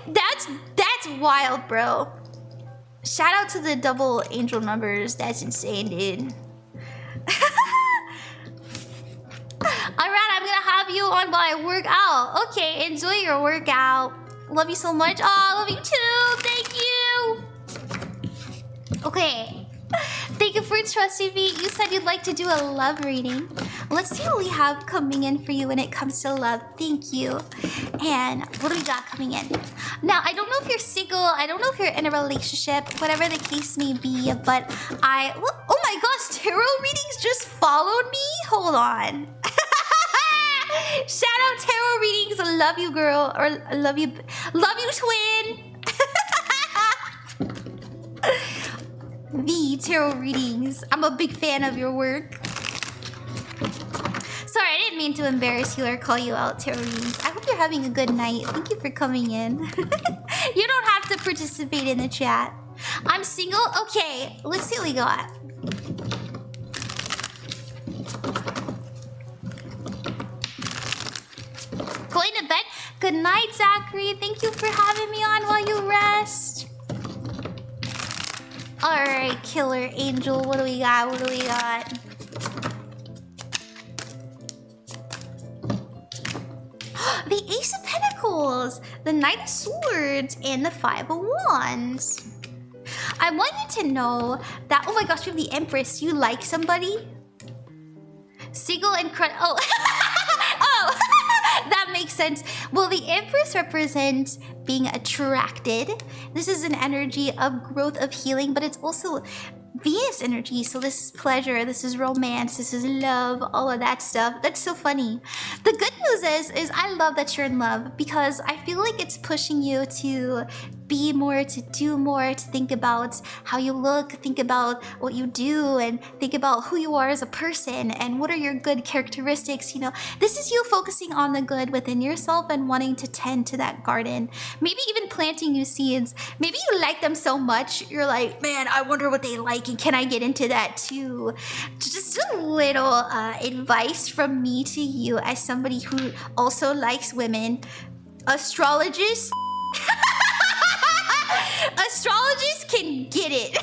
That's wild, bro. Shout out to the double angel numbers. That's insane, dude. Alright, I'm gonna have you on while I work out. Okay, enjoy your workout. Love you so much. Oh, love you too. Thank you. Okay. Thank you for trusting me. You said you'd like to do a love reading. Let's see what we have coming in for you when it comes to love. Thank you. And what do we got coming in? Now, I don't know if you're single. I don't know if you're in a relationship, whatever the case may be, but oh my gosh, tarot readings just followed me? Hold on. Shout out tarot readings. I love you, girl. Or I love you, twin. The tarot readings. I'm a big fan of your work. Sorry, I didn't mean to embarrass you or call you out, tarot readings. I hope you're having a good night. Thank you for coming in. You don't have to participate in the chat. I'm single? Okay, let's see what we got. Going to bed? Good night, Zachary. Thank you for having me on while you rest. Alright, Killer Angel. What do we got? What do we got? The Ace of Pentacles, the Knight of Swords, and the Five of Wands. I want you to know that, oh my gosh, we have the Empress. Do you like somebody? Single and oh. Oh, that makes sense. Well, the Empress represents being attracted. This is an energy of growth, of healing, but it's also Venus energy. So this is pleasure, this is romance, this is love, all of that stuff. That's so funny. The good news is I love that you're in love because I feel like it's pushing you to be more, to do more, to think about how you look, think about what you do, and think about who you are as a person and what are your good characteristics. You know, this is you focusing on the good within yourself and wanting to tend to that garden. Maybe even planting new seeds. Maybe you like them so much, you're like, man, I wonder what they like and can I get into that too? Just a little advice from me to you as somebody who also likes women. Astrologists Astrologists can get it.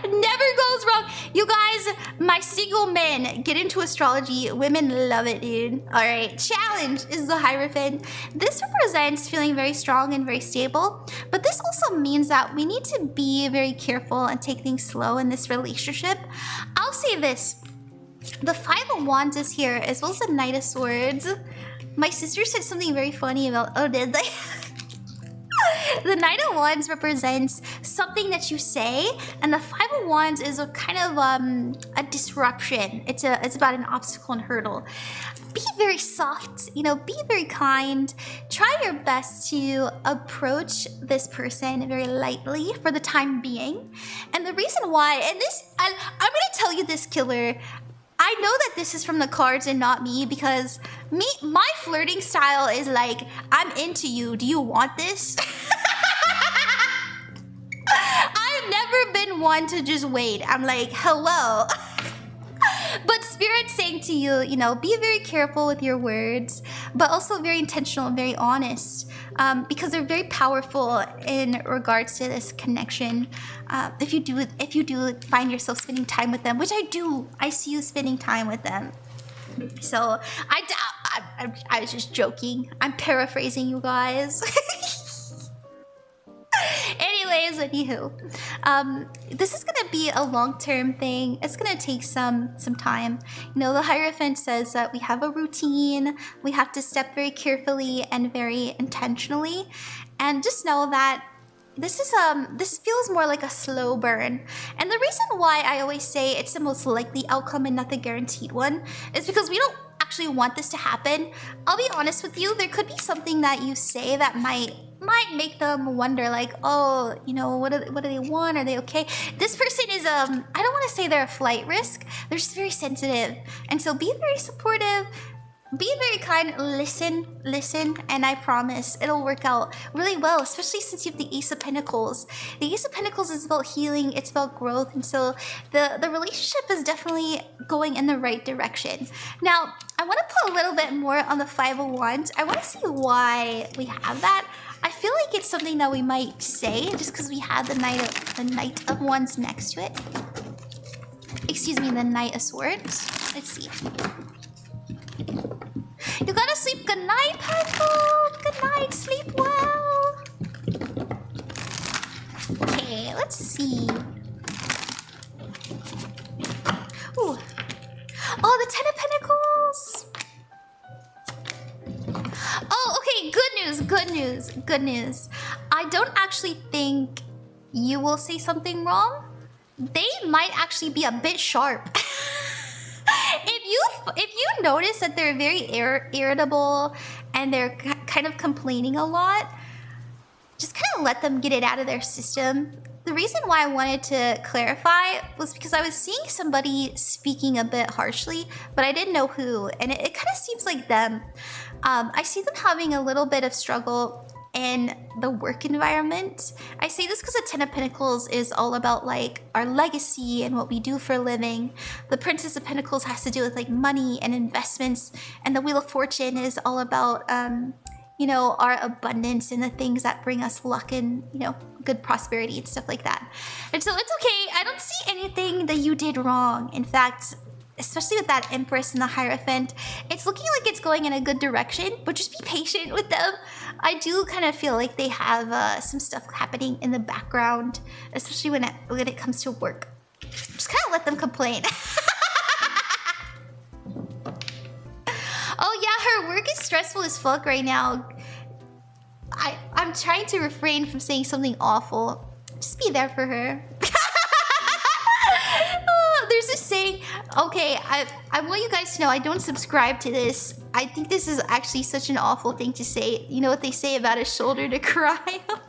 Never goes wrong. You guys, my single men get into astrology. Women love it, dude. All right, challenge is the Hierophant. This represents feeling very strong and very stable, but this also means that we need to be very careful and take things slow in this relationship. I'll say this. The Five of Wands is here, as well as the Knight of Swords. My sister said something very funny about, oh, did they? The Knight of Wands represents something that you say, and the Five of Wands is a kind of a disruption. It's about an obstacle and hurdle. Be very soft, you know, be very kind. Try your best to approach this person very lightly for the time being. And the reason why, and this, I'm gonna tell you this, Killer. I know that this is from the cards and not me, because my flirting style is like, I'm into you. Do you want this? I've never been one to just wait. I'm like, hello. But Spirit's saying to you, you know, be very careful with your words, but also very intentional and very honest, because they're very powerful in regards to this connection. If you do find yourself spending time with them, which I do, I see you spending time with them. So I was just joking. I'm paraphrasing you guys. Anyways, Anyways, anywho, this is gonna be a long-term thing. It's gonna take some time. You know, the Hierophant says that we have a routine. We have to step very carefully and very intentionally, and just know that this feels more like a slow burn. And the reason why I always say it's the most likely outcome and not the guaranteed one is because we don't actually want this to happen. I'll be honest with you, there could be something that you say that might make them wonder, like, oh, you know, what do they want? Are they okay? This person is I don't want to say they're a flight risk. They're just very sensitive, and so be very supportive. Be very kind, listen, and I promise it'll work out really well, especially since you have the Ace of Pentacles. The Ace of Pentacles is about healing, it's about growth, and so the relationship is definitely going in the right direction. Now, I want to put a little bit more on the Five of Wands. I want to see why we have that. I feel like it's something that we might say just because we have the Knight of Wands next to it. Excuse me, the Knight of Swords. Let's see. You gotta sleep. Good night, Purple. Good night. Sleep well. Okay, let's see. Ooh. Oh, the Ten of Pentacles. Oh, okay. Good news. I don't actually think you will say something wrong. They might actually be a bit sharp. If you notice that they're very irritable and they're kind of complaining a lot, just kind of let them get it out of their system. The reason why I wanted to clarify was because I was seeing somebody speaking a bit harshly, but I didn't know who, and it kind of seems like them. I see them having a little bit of struggle in the work environment. I say this because the Ten of Pentacles is all about like our legacy and what we do for a living. The Princess of Pentacles has to do with like money and investments, and the Wheel of Fortune is all about you know, our abundance and the things that bring us luck and, you know, good prosperity and stuff like that. And so it's okay. I don't see anything that you did wrong. In fact, especially with that Empress and the Hierophant, it's looking like it's going in a good direction, but just be patient with them. I do kind of feel like they have some stuff happening in the background, especially when it comes to work. Just kind of let them complain. Oh yeah, her work is stressful as fuck right now. I'm trying to refrain from saying something awful. Just be there for her. There's this saying, okay, I want you guys to know I don't subscribe to this. I think this is actually such an awful thing to say. You know what they say about a shoulder to cry on?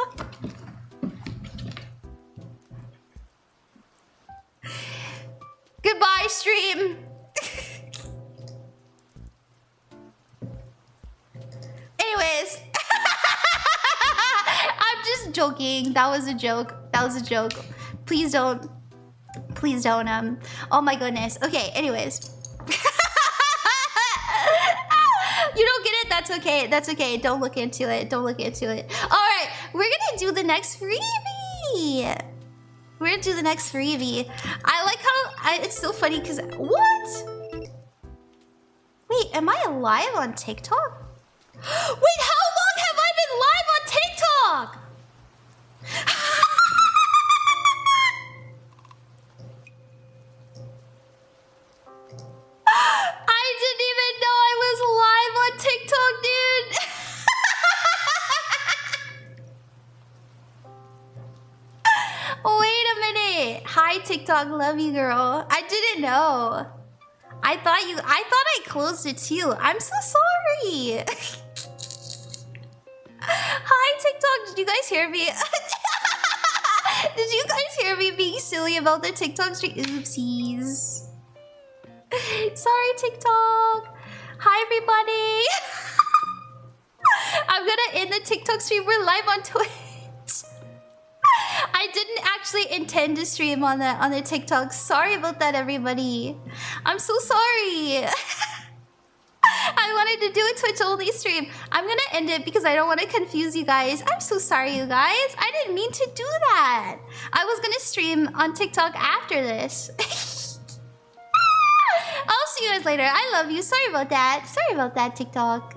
Goodbye, stream. Anyways, I'm just joking. That was a joke. Please don't. Oh my goodness. Okay, anyways. You don't get it? That's okay. Don't look into it. Alright, we're gonna do the next freebie. I like how it's so funny because what? Wait, am I live on TikTok? Wait, how long have I been live on TikTok? I didn't even know I was live on TikTok, dude. Wait a minute. Hi, TikTok. Love you, girl. I didn't know. I thought I closed it too. I'm so sorry. Hi, TikTok. Did you guys hear me? Did you guys hear me being silly about the TikTok stream? Oopsies. Sorry, TikTok. Hi, everybody. I'm gonna end the TikTok stream. We're live on Twitch. I didn't actually intend to stream on the TikTok. Sorry about that, everybody. I'm so sorry. I wanted to do a Twitch only stream. I'm gonna end it because I don't want to confuse you guys. I'm so sorry, you guys. I didn't mean to do that. I was gonna stream on TikTok after this. I'll see you guys later. I love you. Sorry about that, TikTok.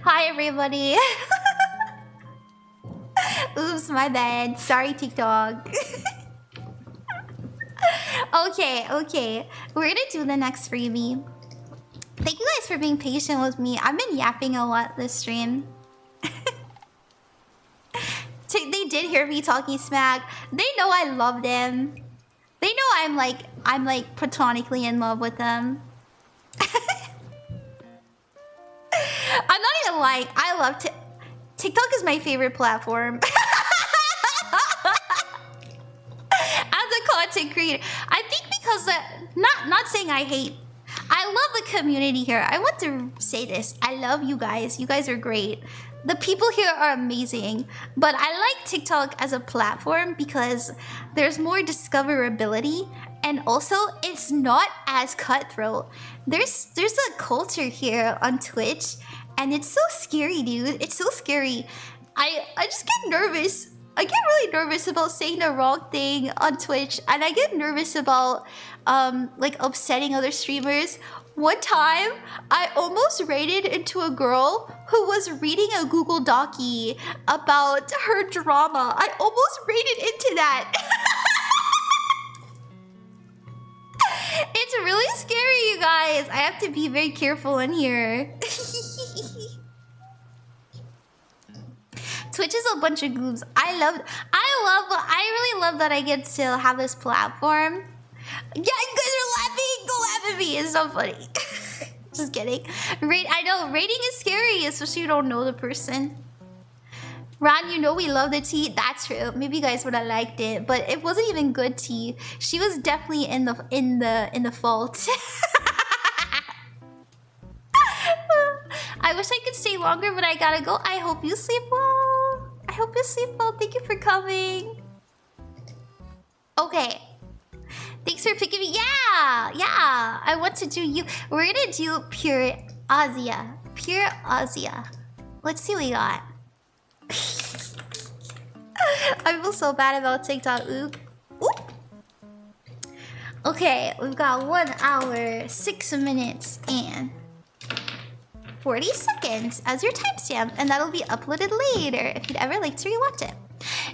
Hi, everybody. Oops, my bad. Sorry, TikTok. Okay. We're gonna do the next freebie. Thank you guys for being patient with me. I've been yapping a lot this stream. They did hear me talking smack. They know I love them. They know I'm like platonically in love with them. I'm not even like I love TikTok is my favorite platform. As a content creator, I think because not saying I hate. I love the community here. I want to say this. I love you guys. You guys are great. The people here are amazing. But I like TikTok as a platform because there's more discoverability, and also it's not as cutthroat. There's a culture here on Twitch, and it's so scary, dude. It's so scary. I just get nervous. I get really nervous about saying the wrong thing on Twitch, and I get nervous about like upsetting other streamers. One time, I almost raided into a girl who was reading a Google Docie about her drama. I almost raided into that. It's really scary, you guys. I have to be very careful in here. Twitch is a bunch of goobs. I really love that I get to have this platform. Yeah, you guys are laughing. Go laugh at me. It's so funny. Just kidding. I know rating is scary, especially if you don't know the person. Ron, you know we love the tea. That's true. Maybe you guys would have liked it, but it wasn't even good tea. She was definitely in the fault. I wish I could stay longer, but I gotta go. I hope you sleep well. I hope you sleep well. Thank you for coming. Okay. Thanks for picking me. Yeah. I want to do you. We're gonna do pureazia. Pureazia. Let's see what we got. I feel so bad about TikTok. Oop. Okay, we've got 1 hour, 6 minutes, and 40 seconds as your timestamp, and that'll be uploaded later if you'd ever like to rewatch it.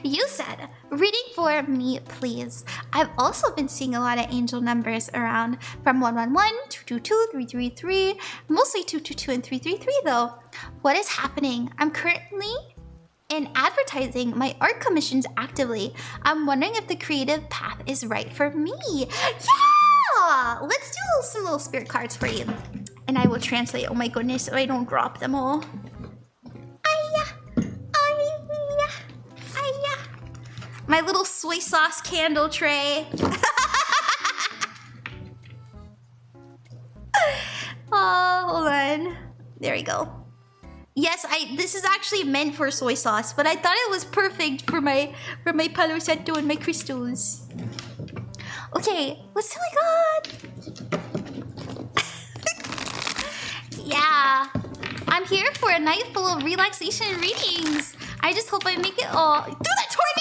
You said, reading for me, please. I've also been seeing a lot of angel numbers around from 111, 222, 333, mostly 222 and 333 though. What is happening? I'm currently in advertising my art commissions actively. I'm wondering if the creative path is right for me. Yeah! Let's do some little spirit cards for you. And I will translate. Oh my goodness, so I don't drop them all. My little soy sauce candle tray. Oh, hold on. There we go. Yes, this is actually meant for soy sauce, but I thought it was perfect for my Palo Santo and my crystals. Okay, what's going on? Yeah, I'm here for a night full of relaxation and readings. I just hope I make it all through the tornado.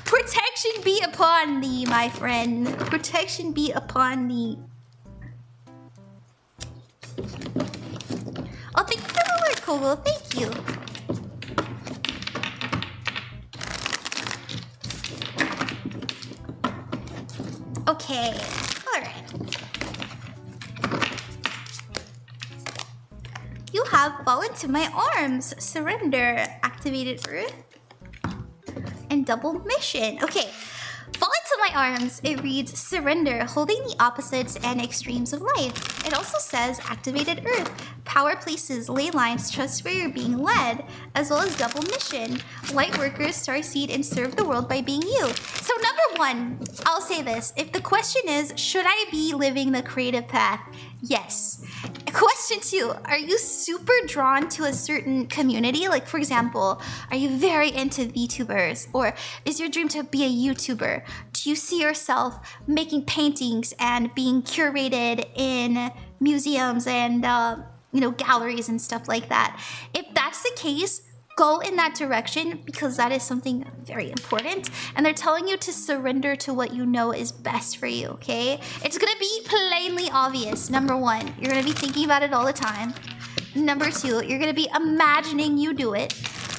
Protection be upon thee, my friend. Protection be upon thee. Oh, thank you for the word, Kogo. Thank you. Okay. All right. You have fallen to my arms. Surrender. Activated Earth. And double mission. Okay. Fall into my arms. It reads surrender, holding the opposites and extremes of life. It also says activated Earth. Power places, ley lines, trust where you're being led, as well as double mission. Light workers, starseed, and serve the world by being you. So number one, I'll say this. If the question is, should I be living the creative path? Yes. Question two, are you super drawn to a certain community? Like, for example, are you very into VTubers? Or is your dream to be a YouTuber? Do you see yourself making paintings and being curated in museums and, galleries and stuff like that? If that's the case, go in that direction because that is something very important. And they're telling you to surrender to what you know is best for you, okay? It's gonna be plainly obvious. Number one, you're gonna be thinking about it all the time. Number two, you're gonna be imagining you do it.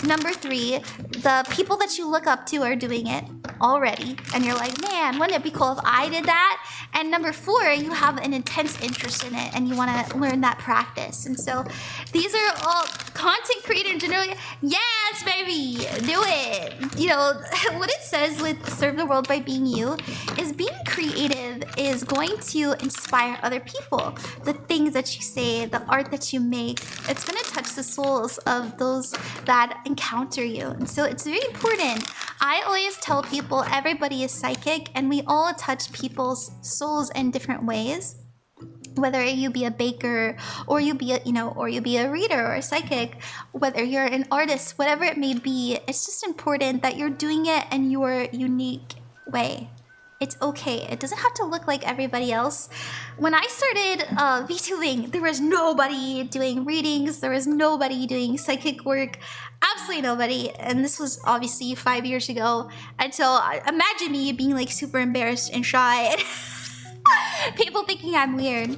Number 3, the people that you look up to are doing it already. And you're like, man, wouldn't it be cool if I did that? And number 4, you have an intense interest in it and you want to learn that practice. And so these are all content creators generally. Yes, baby, do it. You know, what it says with serve the world by being you is being creative is going to inspire other people. The things that you say, the art that you make, it's going to touch the souls of those that encounter you. And so it's very important. I always tell people everybody is psychic and we all touch people's souls in different ways. Whether you be a baker or you be a, or you be a reader or a psychic, whether you're an artist, whatever it may be, it's just important that you're doing it in your unique way. It's okay. It doesn't have to look like everybody else. When I started VTubing, there was nobody doing readings. There was nobody doing psychic work. Absolutely nobody. And this was obviously 5 years ago. And so imagine me being like super embarrassed and shy. People thinking I'm weird.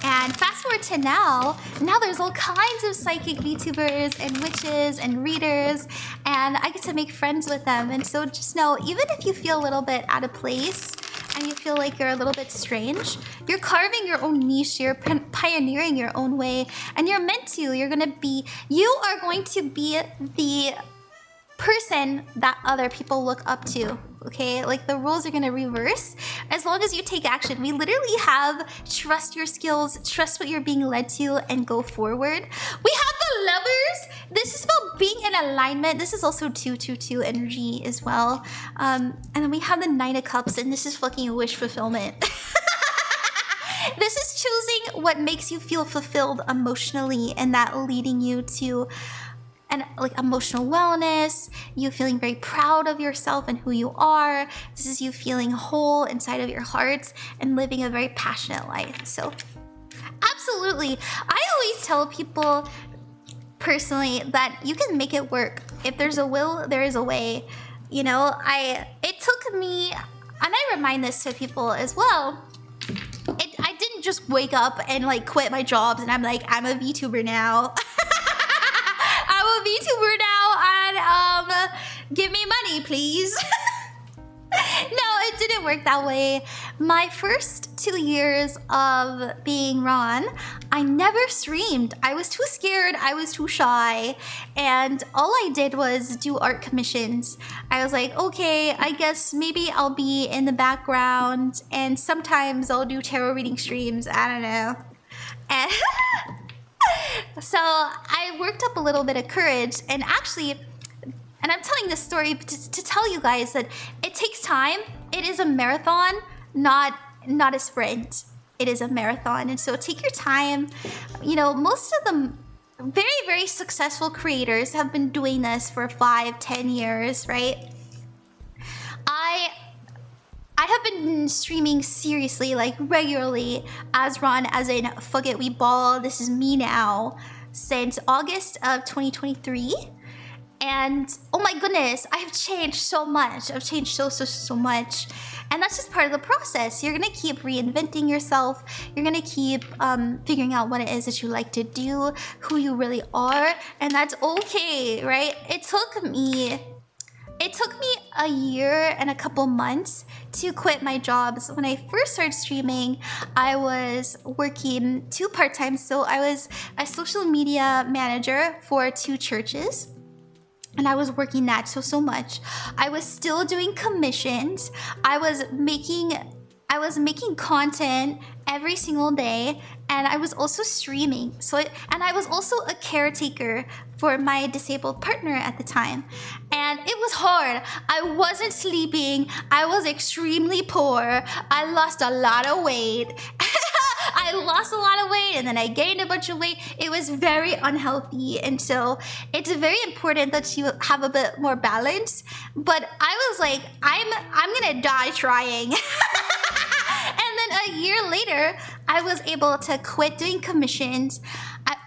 And fast forward to now there's all kinds of psychic VTubers and witches and readers, and I get to make friends with them. And so just know, even if you feel a little bit out of place and you feel like you're a little bit strange, you're carving your own niche, you're pioneering your own way, and you're meant to. You are going to be the person that other people look up to. Okay, like the roles are gonna reverse as long as you take action. We literally have trust your skills, trust what you're being led to, and go forward. We have the Lovers. This is about being in alignment. This is also 222 energy as well. And then we have the 9 of Cups, and this is fucking wish fulfillment. This is choosing what makes you feel fulfilled emotionally, and that leading you to and like emotional wellness, you feeling very proud of yourself and who you are. This is you feeling whole inside of your heart and living a very passionate life. So absolutely, I always tell people personally that you can make it work. If there's a will, there is a way. You know, it took me, and I remind this to people as well, I didn't just wake up and like quit my jobs and I'm like, I'm a VTuber now. I'm a VTuber now and give me money, please. No, it didn't work that way. My first 2 years of being Ron, I never streamed. I was too scared, I was too shy, and all I did was do art commissions. I was like, okay, I guess maybe I'll be in the background, and sometimes I'll do tarot reading streams, I don't know. And so I worked up a little bit of courage, and actually, and I'm telling this story to tell you guys that it takes time. It is a marathon, not a sprint. It is a marathon, and so take your time. You know, most of the very, very successful creators have been doing this for 5-10 years, right? I have been streaming seriously, like regularly, as Ron, as in fuck it, we ball, this is me now, since August of 2023. And oh my goodness, I have changed so much. I've changed so much. And that's just part of the process. You're gonna keep reinventing yourself. You're gonna keep figuring out what it is that you like to do, who you really are, and that's okay, right? It took me a year and a couple months to quit my jobs. When I first started streaming, I was working 2 part-time. So I was a social media manager for 2 churches. And I was working that so much. I was still doing commissions. I was making content every single day, and I was also streaming. And I was also a caretaker for my disabled partner at the time. And it was hard. I wasn't sleeping. I was extremely poor. I lost a lot of weight. I lost a lot of weight and then I gained a bunch of weight. It was very unhealthy, and so it's very important that you have a bit more balance. But I was like, I'm gonna die trying. And then a year later, I was able to quit doing commissions.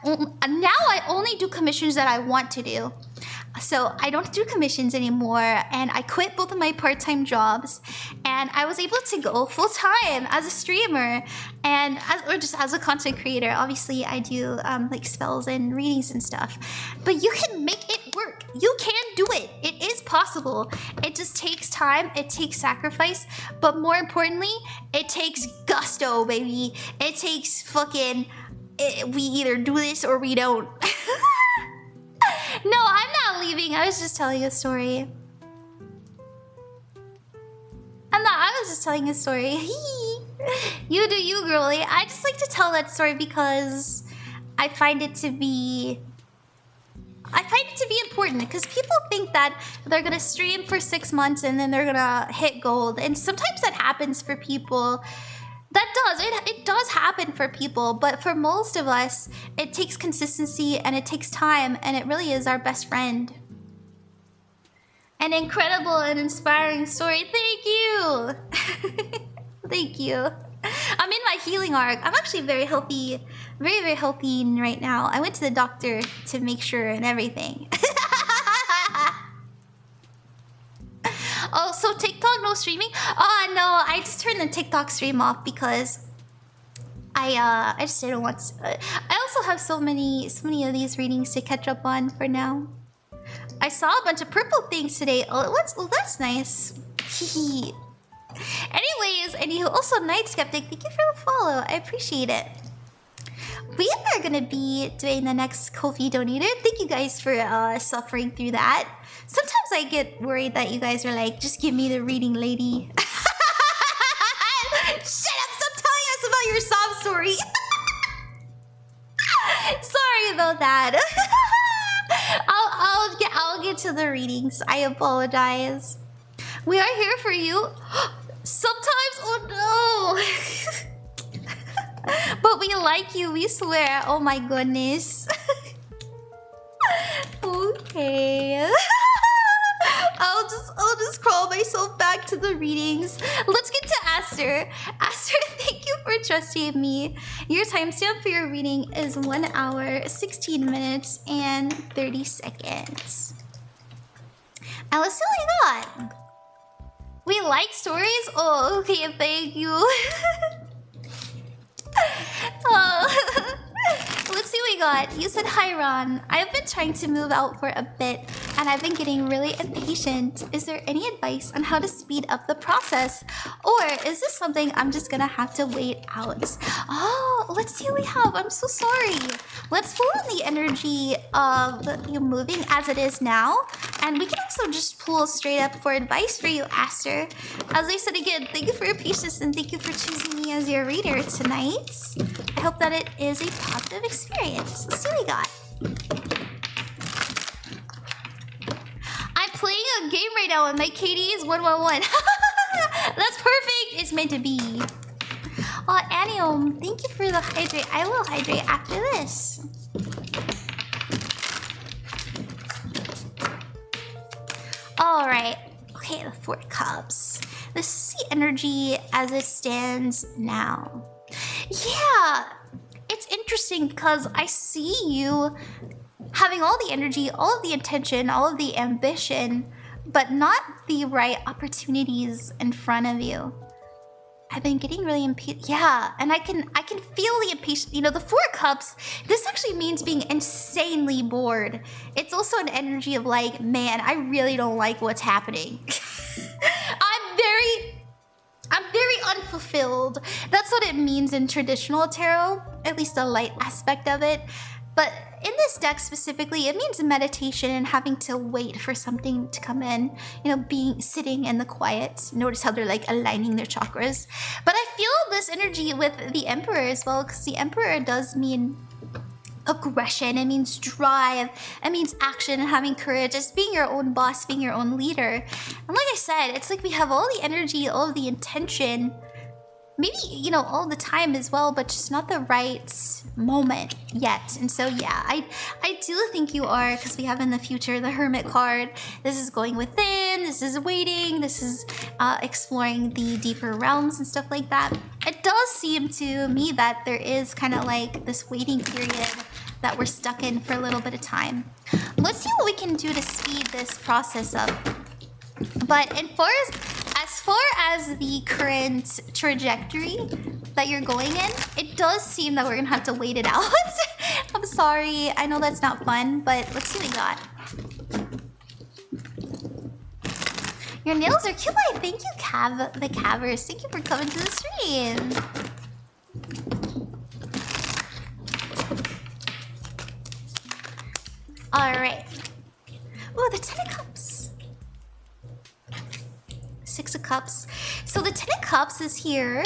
Now I only do commissions that I want to do. So I don't do commissions anymore, and I quit both of my part-time jobs, and I was able to go full-time as a streamer and or just as a content creator. Obviously I do like spells and readings and stuff, but you can make it work. You can do it. It is possible. It just takes time. It takes sacrifice. But more importantly, it takes gusto, baby. It takes fucking... we either do this or we don't. No, I'm not leaving. I was just telling a story. I was just telling a story. You do you, girly. I just like to tell that story because I find it to be important, because people think that they're gonna stream for 6 months and then they're gonna hit gold, and sometimes that happens for people. It does happen for people, but for most of us, it takes consistency and it takes time, and it really is our best friend. An incredible and inspiring story. Thank you. Thank you. I'm in my healing arc. I'm actually very healthy, very healthy right now. I went to the doctor to make sure and everything. Oh, so TikTok no streaming? Oh no, I just turned the TikTok stream off because I just didn't want to. I also have so many of these readings to catch up on for now. I saw a bunch of purple things today. Oh, that's nice. Anyways, and you also Night Skeptic, thank you for the follow. I appreciate it. We are gonna be doing the next Ko-fi donated. Thank you guys for suffering through that. Sometimes I get worried that you guys are like, just give me the reading, lady. Shut up! Stop telling us about your sob story. Sorry about that. I'll get to the readings. I apologize. We are here for you. Sometimes, oh no. But we like you, we swear. Oh my goodness. Okay. I'll just crawl myself back to the readings. Let's get to Aster. Aster, thank you for trusting me. Your timestamp for your reading is 1 hour, 16 minutes, and 30 seconds. And let's see what we got. We like stories? Oh, okay, thank you. Oh. Let's see what we got. You said, hi, Ron. I've been trying to move out for a bit, and I've been getting really impatient. Is there any advice on how to speed up the process? Or is this something I'm just gonna have to wait out? Oh, let's see what we have. I'm so sorry. Let's pull in the energy of you moving as it is now. And we can also just pull straight up for advice for you, Aster. As I said again, thank you for your patience and thank you for choosing me as your reader tonight. I hope that it is a positive experience. Let's see what we got. I'm playing a game right now and my KD is 111. That's perfect. It's meant to be. Anium, thank you for the hydrate. I will hydrate after this. Alright. Okay, the 4 cups. This is the energy as it stands now. Yeah, it's interesting because I see you having all the energy, all of the intention, all of the ambition, but not the right opportunities in front of you. I've been getting really impatient. Yeah, and I can feel the impatience. You know, the 4 cups, this actually means being insanely bored. It's also an energy of like, man, I really don't like what's happening. I'm very unfulfilled. That's what it means in traditional tarot, at least the light aspect of it. But in this deck specifically, it means meditation and having to wait for something to come in. You know, sitting in the quiet. Notice how they're like aligning their chakras. But I feel this energy with the Emperor as well, because the Emperor does mean aggression, it means drive, it means action and having courage. It's being your own boss, being your own leader. And like I said, it's like we have all the energy, all of the intention, maybe, you know, all the time as well, but just not the right moment yet. And so yeah, I do think you are, because we have in the future the Hermit card. This is going within, this is waiting, this is exploring the deeper realms and stuff like that. It does seem to me that there is kind of like this waiting period that we're stuck in for a little bit of time. Let's see what we can do to speed this process up. But as far as the current trajectory that you're going in, it does seem that we're gonna have to wait it out. I'm sorry, I know that's not fun, but let's see what we got. Your nails are cute. Why, thank you, the Cavers. Thank you for coming to the stream. Alright. Ooh, the 10 of Cups. 6 of Cups. So the 10 of Cups is here.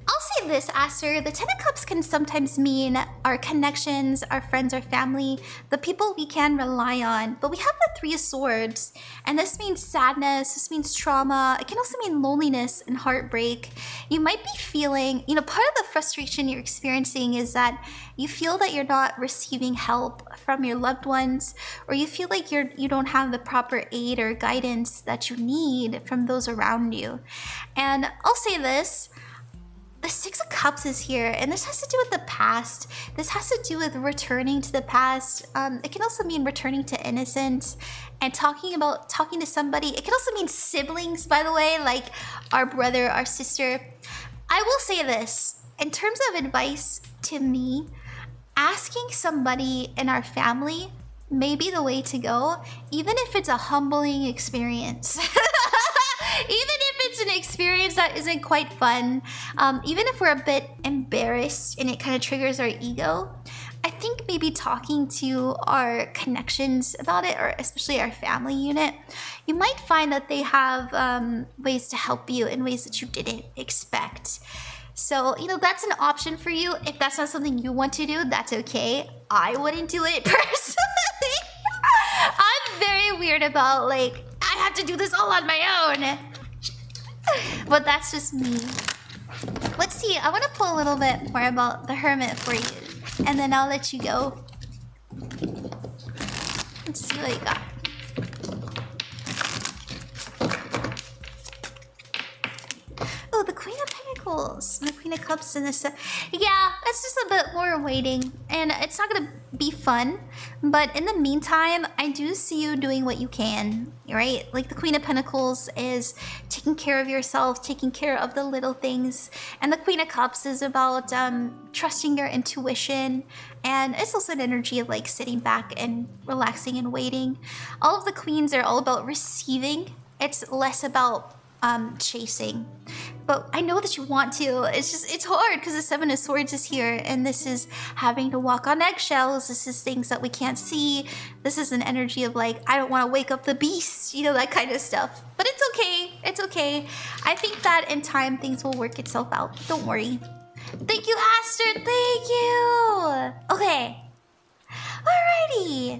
I'll say this, Aster. The 10 of Cups can sometimes mean our connections, our friends, our family, the people we can rely on. But we have the 3 of Swords, and this means sadness, this means trauma. It can also mean loneliness and heartbreak. You might be feeling, you know, part of the frustration you're experiencing is that you feel that you're not receiving help from your loved ones, or you feel like you don't have the proper aid or guidance that you need from those around you. And I'll say this. The 6 of Cups is here, and this has to do with the past. This has to do with returning to the past. It can also mean returning to innocence and talking to somebody. It can also mean siblings, by the way, like our brother, our sister. I will say this, in terms of advice to me, asking somebody in our family may be the way to go, even if it's a humbling experience. Even if it's an experience that isn't quite fun, even if we're a bit embarrassed and it kind of triggers our ego, I think maybe talking to our connections about it, or especially our family unit, you might find that they have ways to help you in ways that you didn't expect. So, you know, that's an option for you. If that's not something you want to do, that's okay. I wouldn't do it personally. I'm very weird about, like, I have to do this all on my own. But that's just me. Let's see. I want to pull a little bit more about the Hermit for you, and then I'll let you go. Let's see what you got. Oh, the Queen of Pentacles, the Queen of Cups, and this. Yeah, it's just a bit more waiting, and it's not gonna be fun. But in the meantime, I do see you doing what you can, right? Like the Queen of Pentacles is taking care of yourself, taking care of the little things, and the Queen of Cups is about trusting your intuition, and it's also an energy of like sitting back and relaxing and waiting. All of the queens are all about receiving. It's less about chasing. But I know that you want to. It's hard because the 7 of Swords is here, and this is having to walk on eggshells. This is things that we can't see. This is an energy of like, I don't want to wake up the beast, you know, that kind of stuff. But it's okay. It's okay. I think that in time things will work itself out. Don't worry. Thank you, Aster. Thank you. Okay. Alrighty.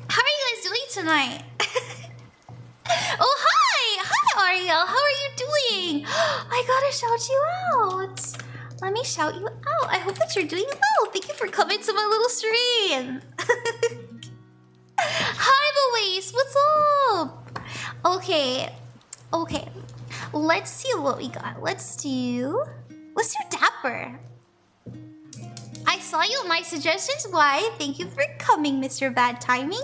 How are you guys doing tonight? Oh, hi! Hi, Ariel! How are you doing? I gotta shout you out! Let me shout you out. I hope that you're doing well. Thank you for coming to my little stream. Hi, Louise! What's up? Okay. Okay. Let's see what we got. Let's do Dapper. I saw you. My suggestions. Why? Thank you for coming, Mr. Bad Timing.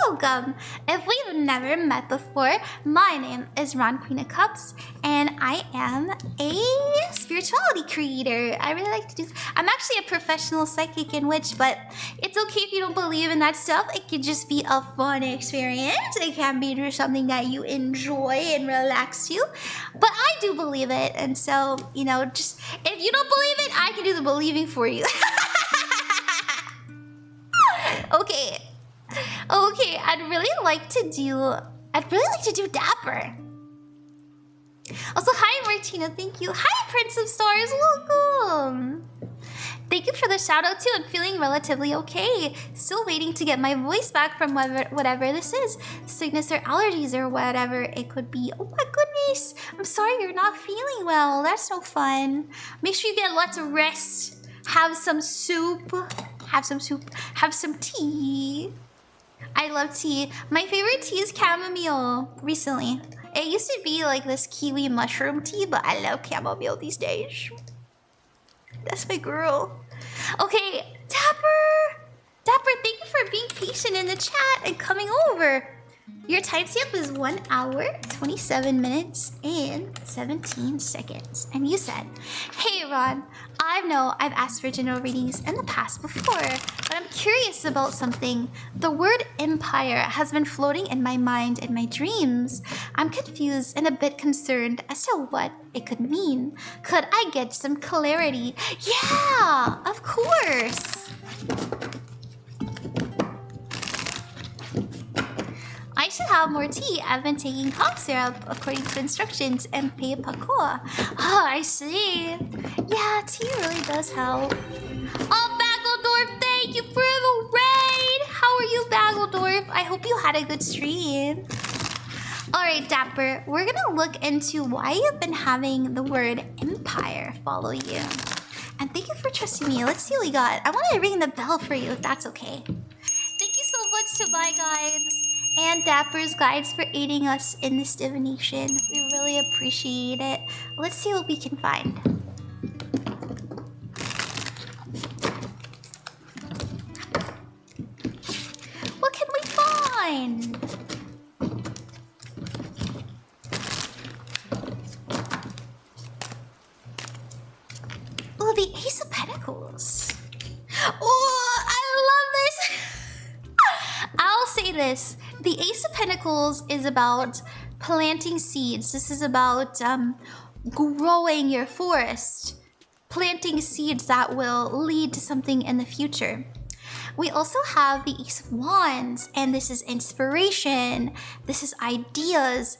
Welcome. If we've never met before, my name is Ron, Queen of Cups, and I am a spirituality creator. I really like to do. I'm actually a professional psychic and witch, but it's okay if you don't believe in that stuff. It can just be a fun experience. It can be just something that you enjoy and relax to. But I do believe it, and so, you know, just if you don't believe it, I can do the believing for you. Okay. Okay, I'd really like to do Dapper. Also, hi Martina, thank you. Hi Prince of Stars, welcome. Thank you for the shout out too. I'm feeling relatively okay. Still waiting to get my voice back from whatever this is. Sickness or allergies or whatever it could be. Oh my goodness. I'm sorry you're not feeling well. That's no fun. Make sure you get lots of rest. Have some soup. Have some tea. I love tea. My favorite tea is chamomile recently. It used to be like this kiwi mushroom tea, but I love chamomile these days. That's my girl. Okay, Dapper, thank you for being patient in the chat and coming over. Your timestamp is 1 hour, 27 minutes, and 17 seconds. And you said, hey Ron, I know I've asked for general readings in the past before, but I'm curious about something. The word empire has been floating in my mind and my dreams. I'm confused and a bit concerned as to what it could mean. Could I get some clarity? Yeah, of course. I should have more tea. I've been taking cough syrup according to instructions and faye pakua. Oh, I see. Yeah, tea really does help. Oh, Baggledorf, thank you for the raid. How are you, Baggledorf? I hope you had a good stream. Alright, Dapper, we're gonna look into why you've been having the word empire follow you. And thank you for trusting me. Let's see what we got. I want to ring the bell for you if that's okay. Thank you so much to my guides and Dapper's guides for aiding us in this divination. We really appreciate it. Let's see what we can find. What can we find? Oh, the Ace of Pentacles. Oh, I love this. I'll say this. The Ace of Pentacles is about planting seeds. This is about growing your forest. Planting seeds that will lead to something in the future. We also have the Ace of Wands, and this is inspiration. This is ideas.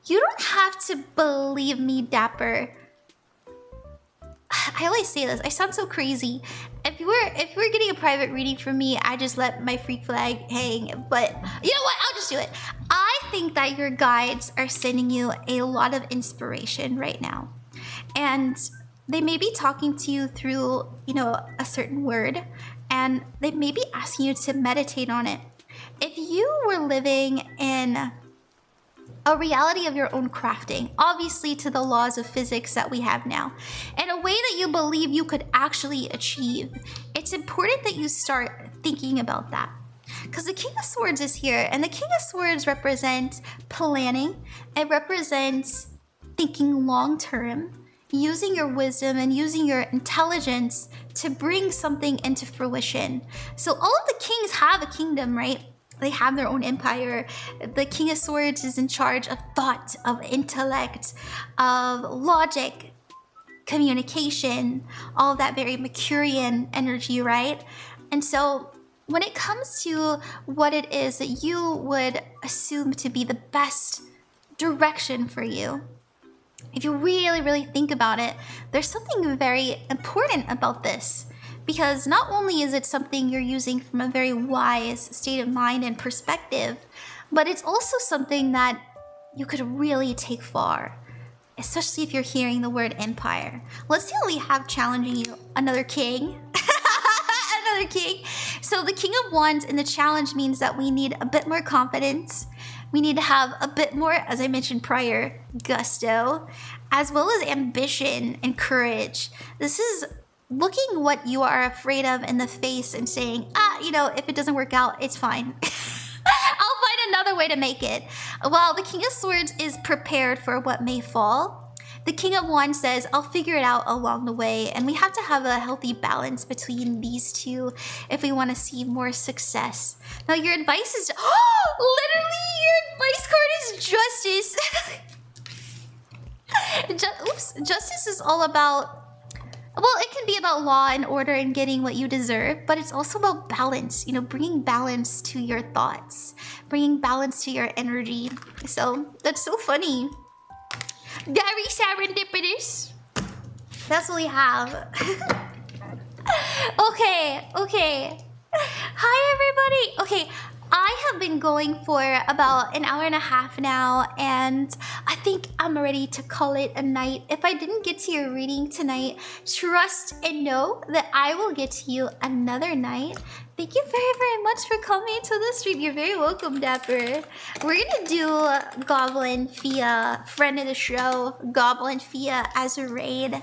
You don't have to believe me, Dapper. I always say this. I sound so crazy. If you were getting a private reading from me, I just let my freak flag hang. But you know what? I'll just do it. I think that your guides are sending you a lot of inspiration right now, and they may be talking to you through, you know, a certain word, and they may be asking you to meditate on it. If you were living in a reality of your own crafting, obviously to the laws of physics that we have now, in a way that you believe you could actually achieve, it's important that you start thinking about that. Because the King of Swords is here, and the King of Swords represents planning. It represents thinking long term, using your wisdom and using your intelligence to bring something into fruition. So all of the kings have a kingdom, right? They have their own empire. The King of Swords is in charge of thought, of intellect, of logic, communication, all of that very Mercurian energy, right? And so when it comes to what it is that you would assume to be the best direction for you, if you really, really think about it, there's something very important about this. Because not only is it something you're using from a very wise state of mind and perspective, but it's also something that you could really take far, especially if you're hearing the word empire. Let's see what we have challenging you. Another king. Another king. So the King of Wands in the challenge means that we need a bit more confidence. We need to have a bit more, as I mentioned prior, gusto, as well as ambition and courage. This is looking what you are afraid of in the face and saying, you know, if it doesn't work out, it's fine. I'll find another way to make it. While the King of Swords is prepared for what may fall, the King of Wands says, I'll figure it out along the way. And we have to have a healthy balance between these two if we want to see more success. Now, your advice is, literally, your advice card is justice. Justice is all about, well, it can be about law and order and getting what you deserve, but it's also about balance, you know, bringing balance to your thoughts, bringing balance to your energy. So that's so funny. Very serendipitous. That's what we have. Okay. Hi, everybody. Okay. I have been going for about an hour and a half now, and I think I'm ready to call it a night. If I didn't get to your reading tonight, trust and know that I will get to you another night. Thank you very, very much for coming to the stream. You're very welcome, Dapper. We're gonna do Goblin Fia, friend of the show, Goblin Fia as a raid.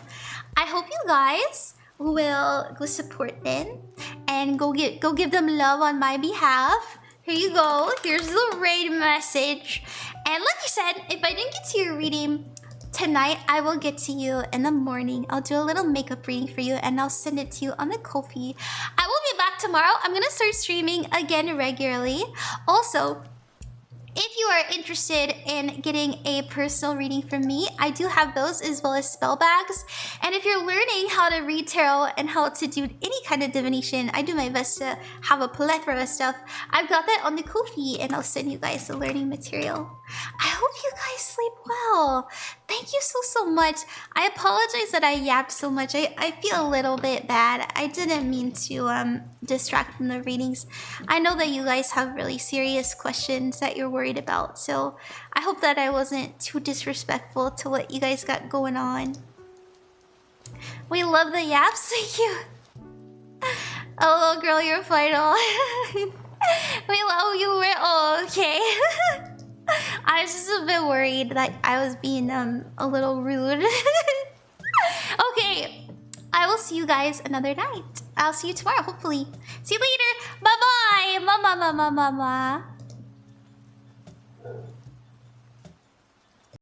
I hope you guys will go support them and go give them love on my behalf. Here you go. Here's the raid message. And like I said, if I didn't get to your reading tonight, I will get to you in the morning. I'll do a little makeup reading for you and I'll send it to you on the Ko-fi. I will be back tomorrow. I'm gonna start streaming again regularly. Also, if you are interested in getting a personal reading from me, I do have those as well as spell bags. And if you're learning how to read tarot and how to do any kind of divination, I do my best to have a plethora of stuff. I've got that on the Ko-fi and I'll send you guys the learning material. I hope you guys sleep well. Thank you so much. I apologize that I yapped so much. I feel a little bit bad. I didn't mean to distract from the readings. I know that you guys have really serious questions that you're worried about, so I hope that I wasn't too disrespectful to what you guys got going on. We love the yaps. Thank you. Oh, girl, you're final. We love you. We're all okay. I was just a bit worried that I was being a little rude. Okay, I will see you guys another night. I'll see you tomorrow, hopefully. See you later. Bye-bye. Mama.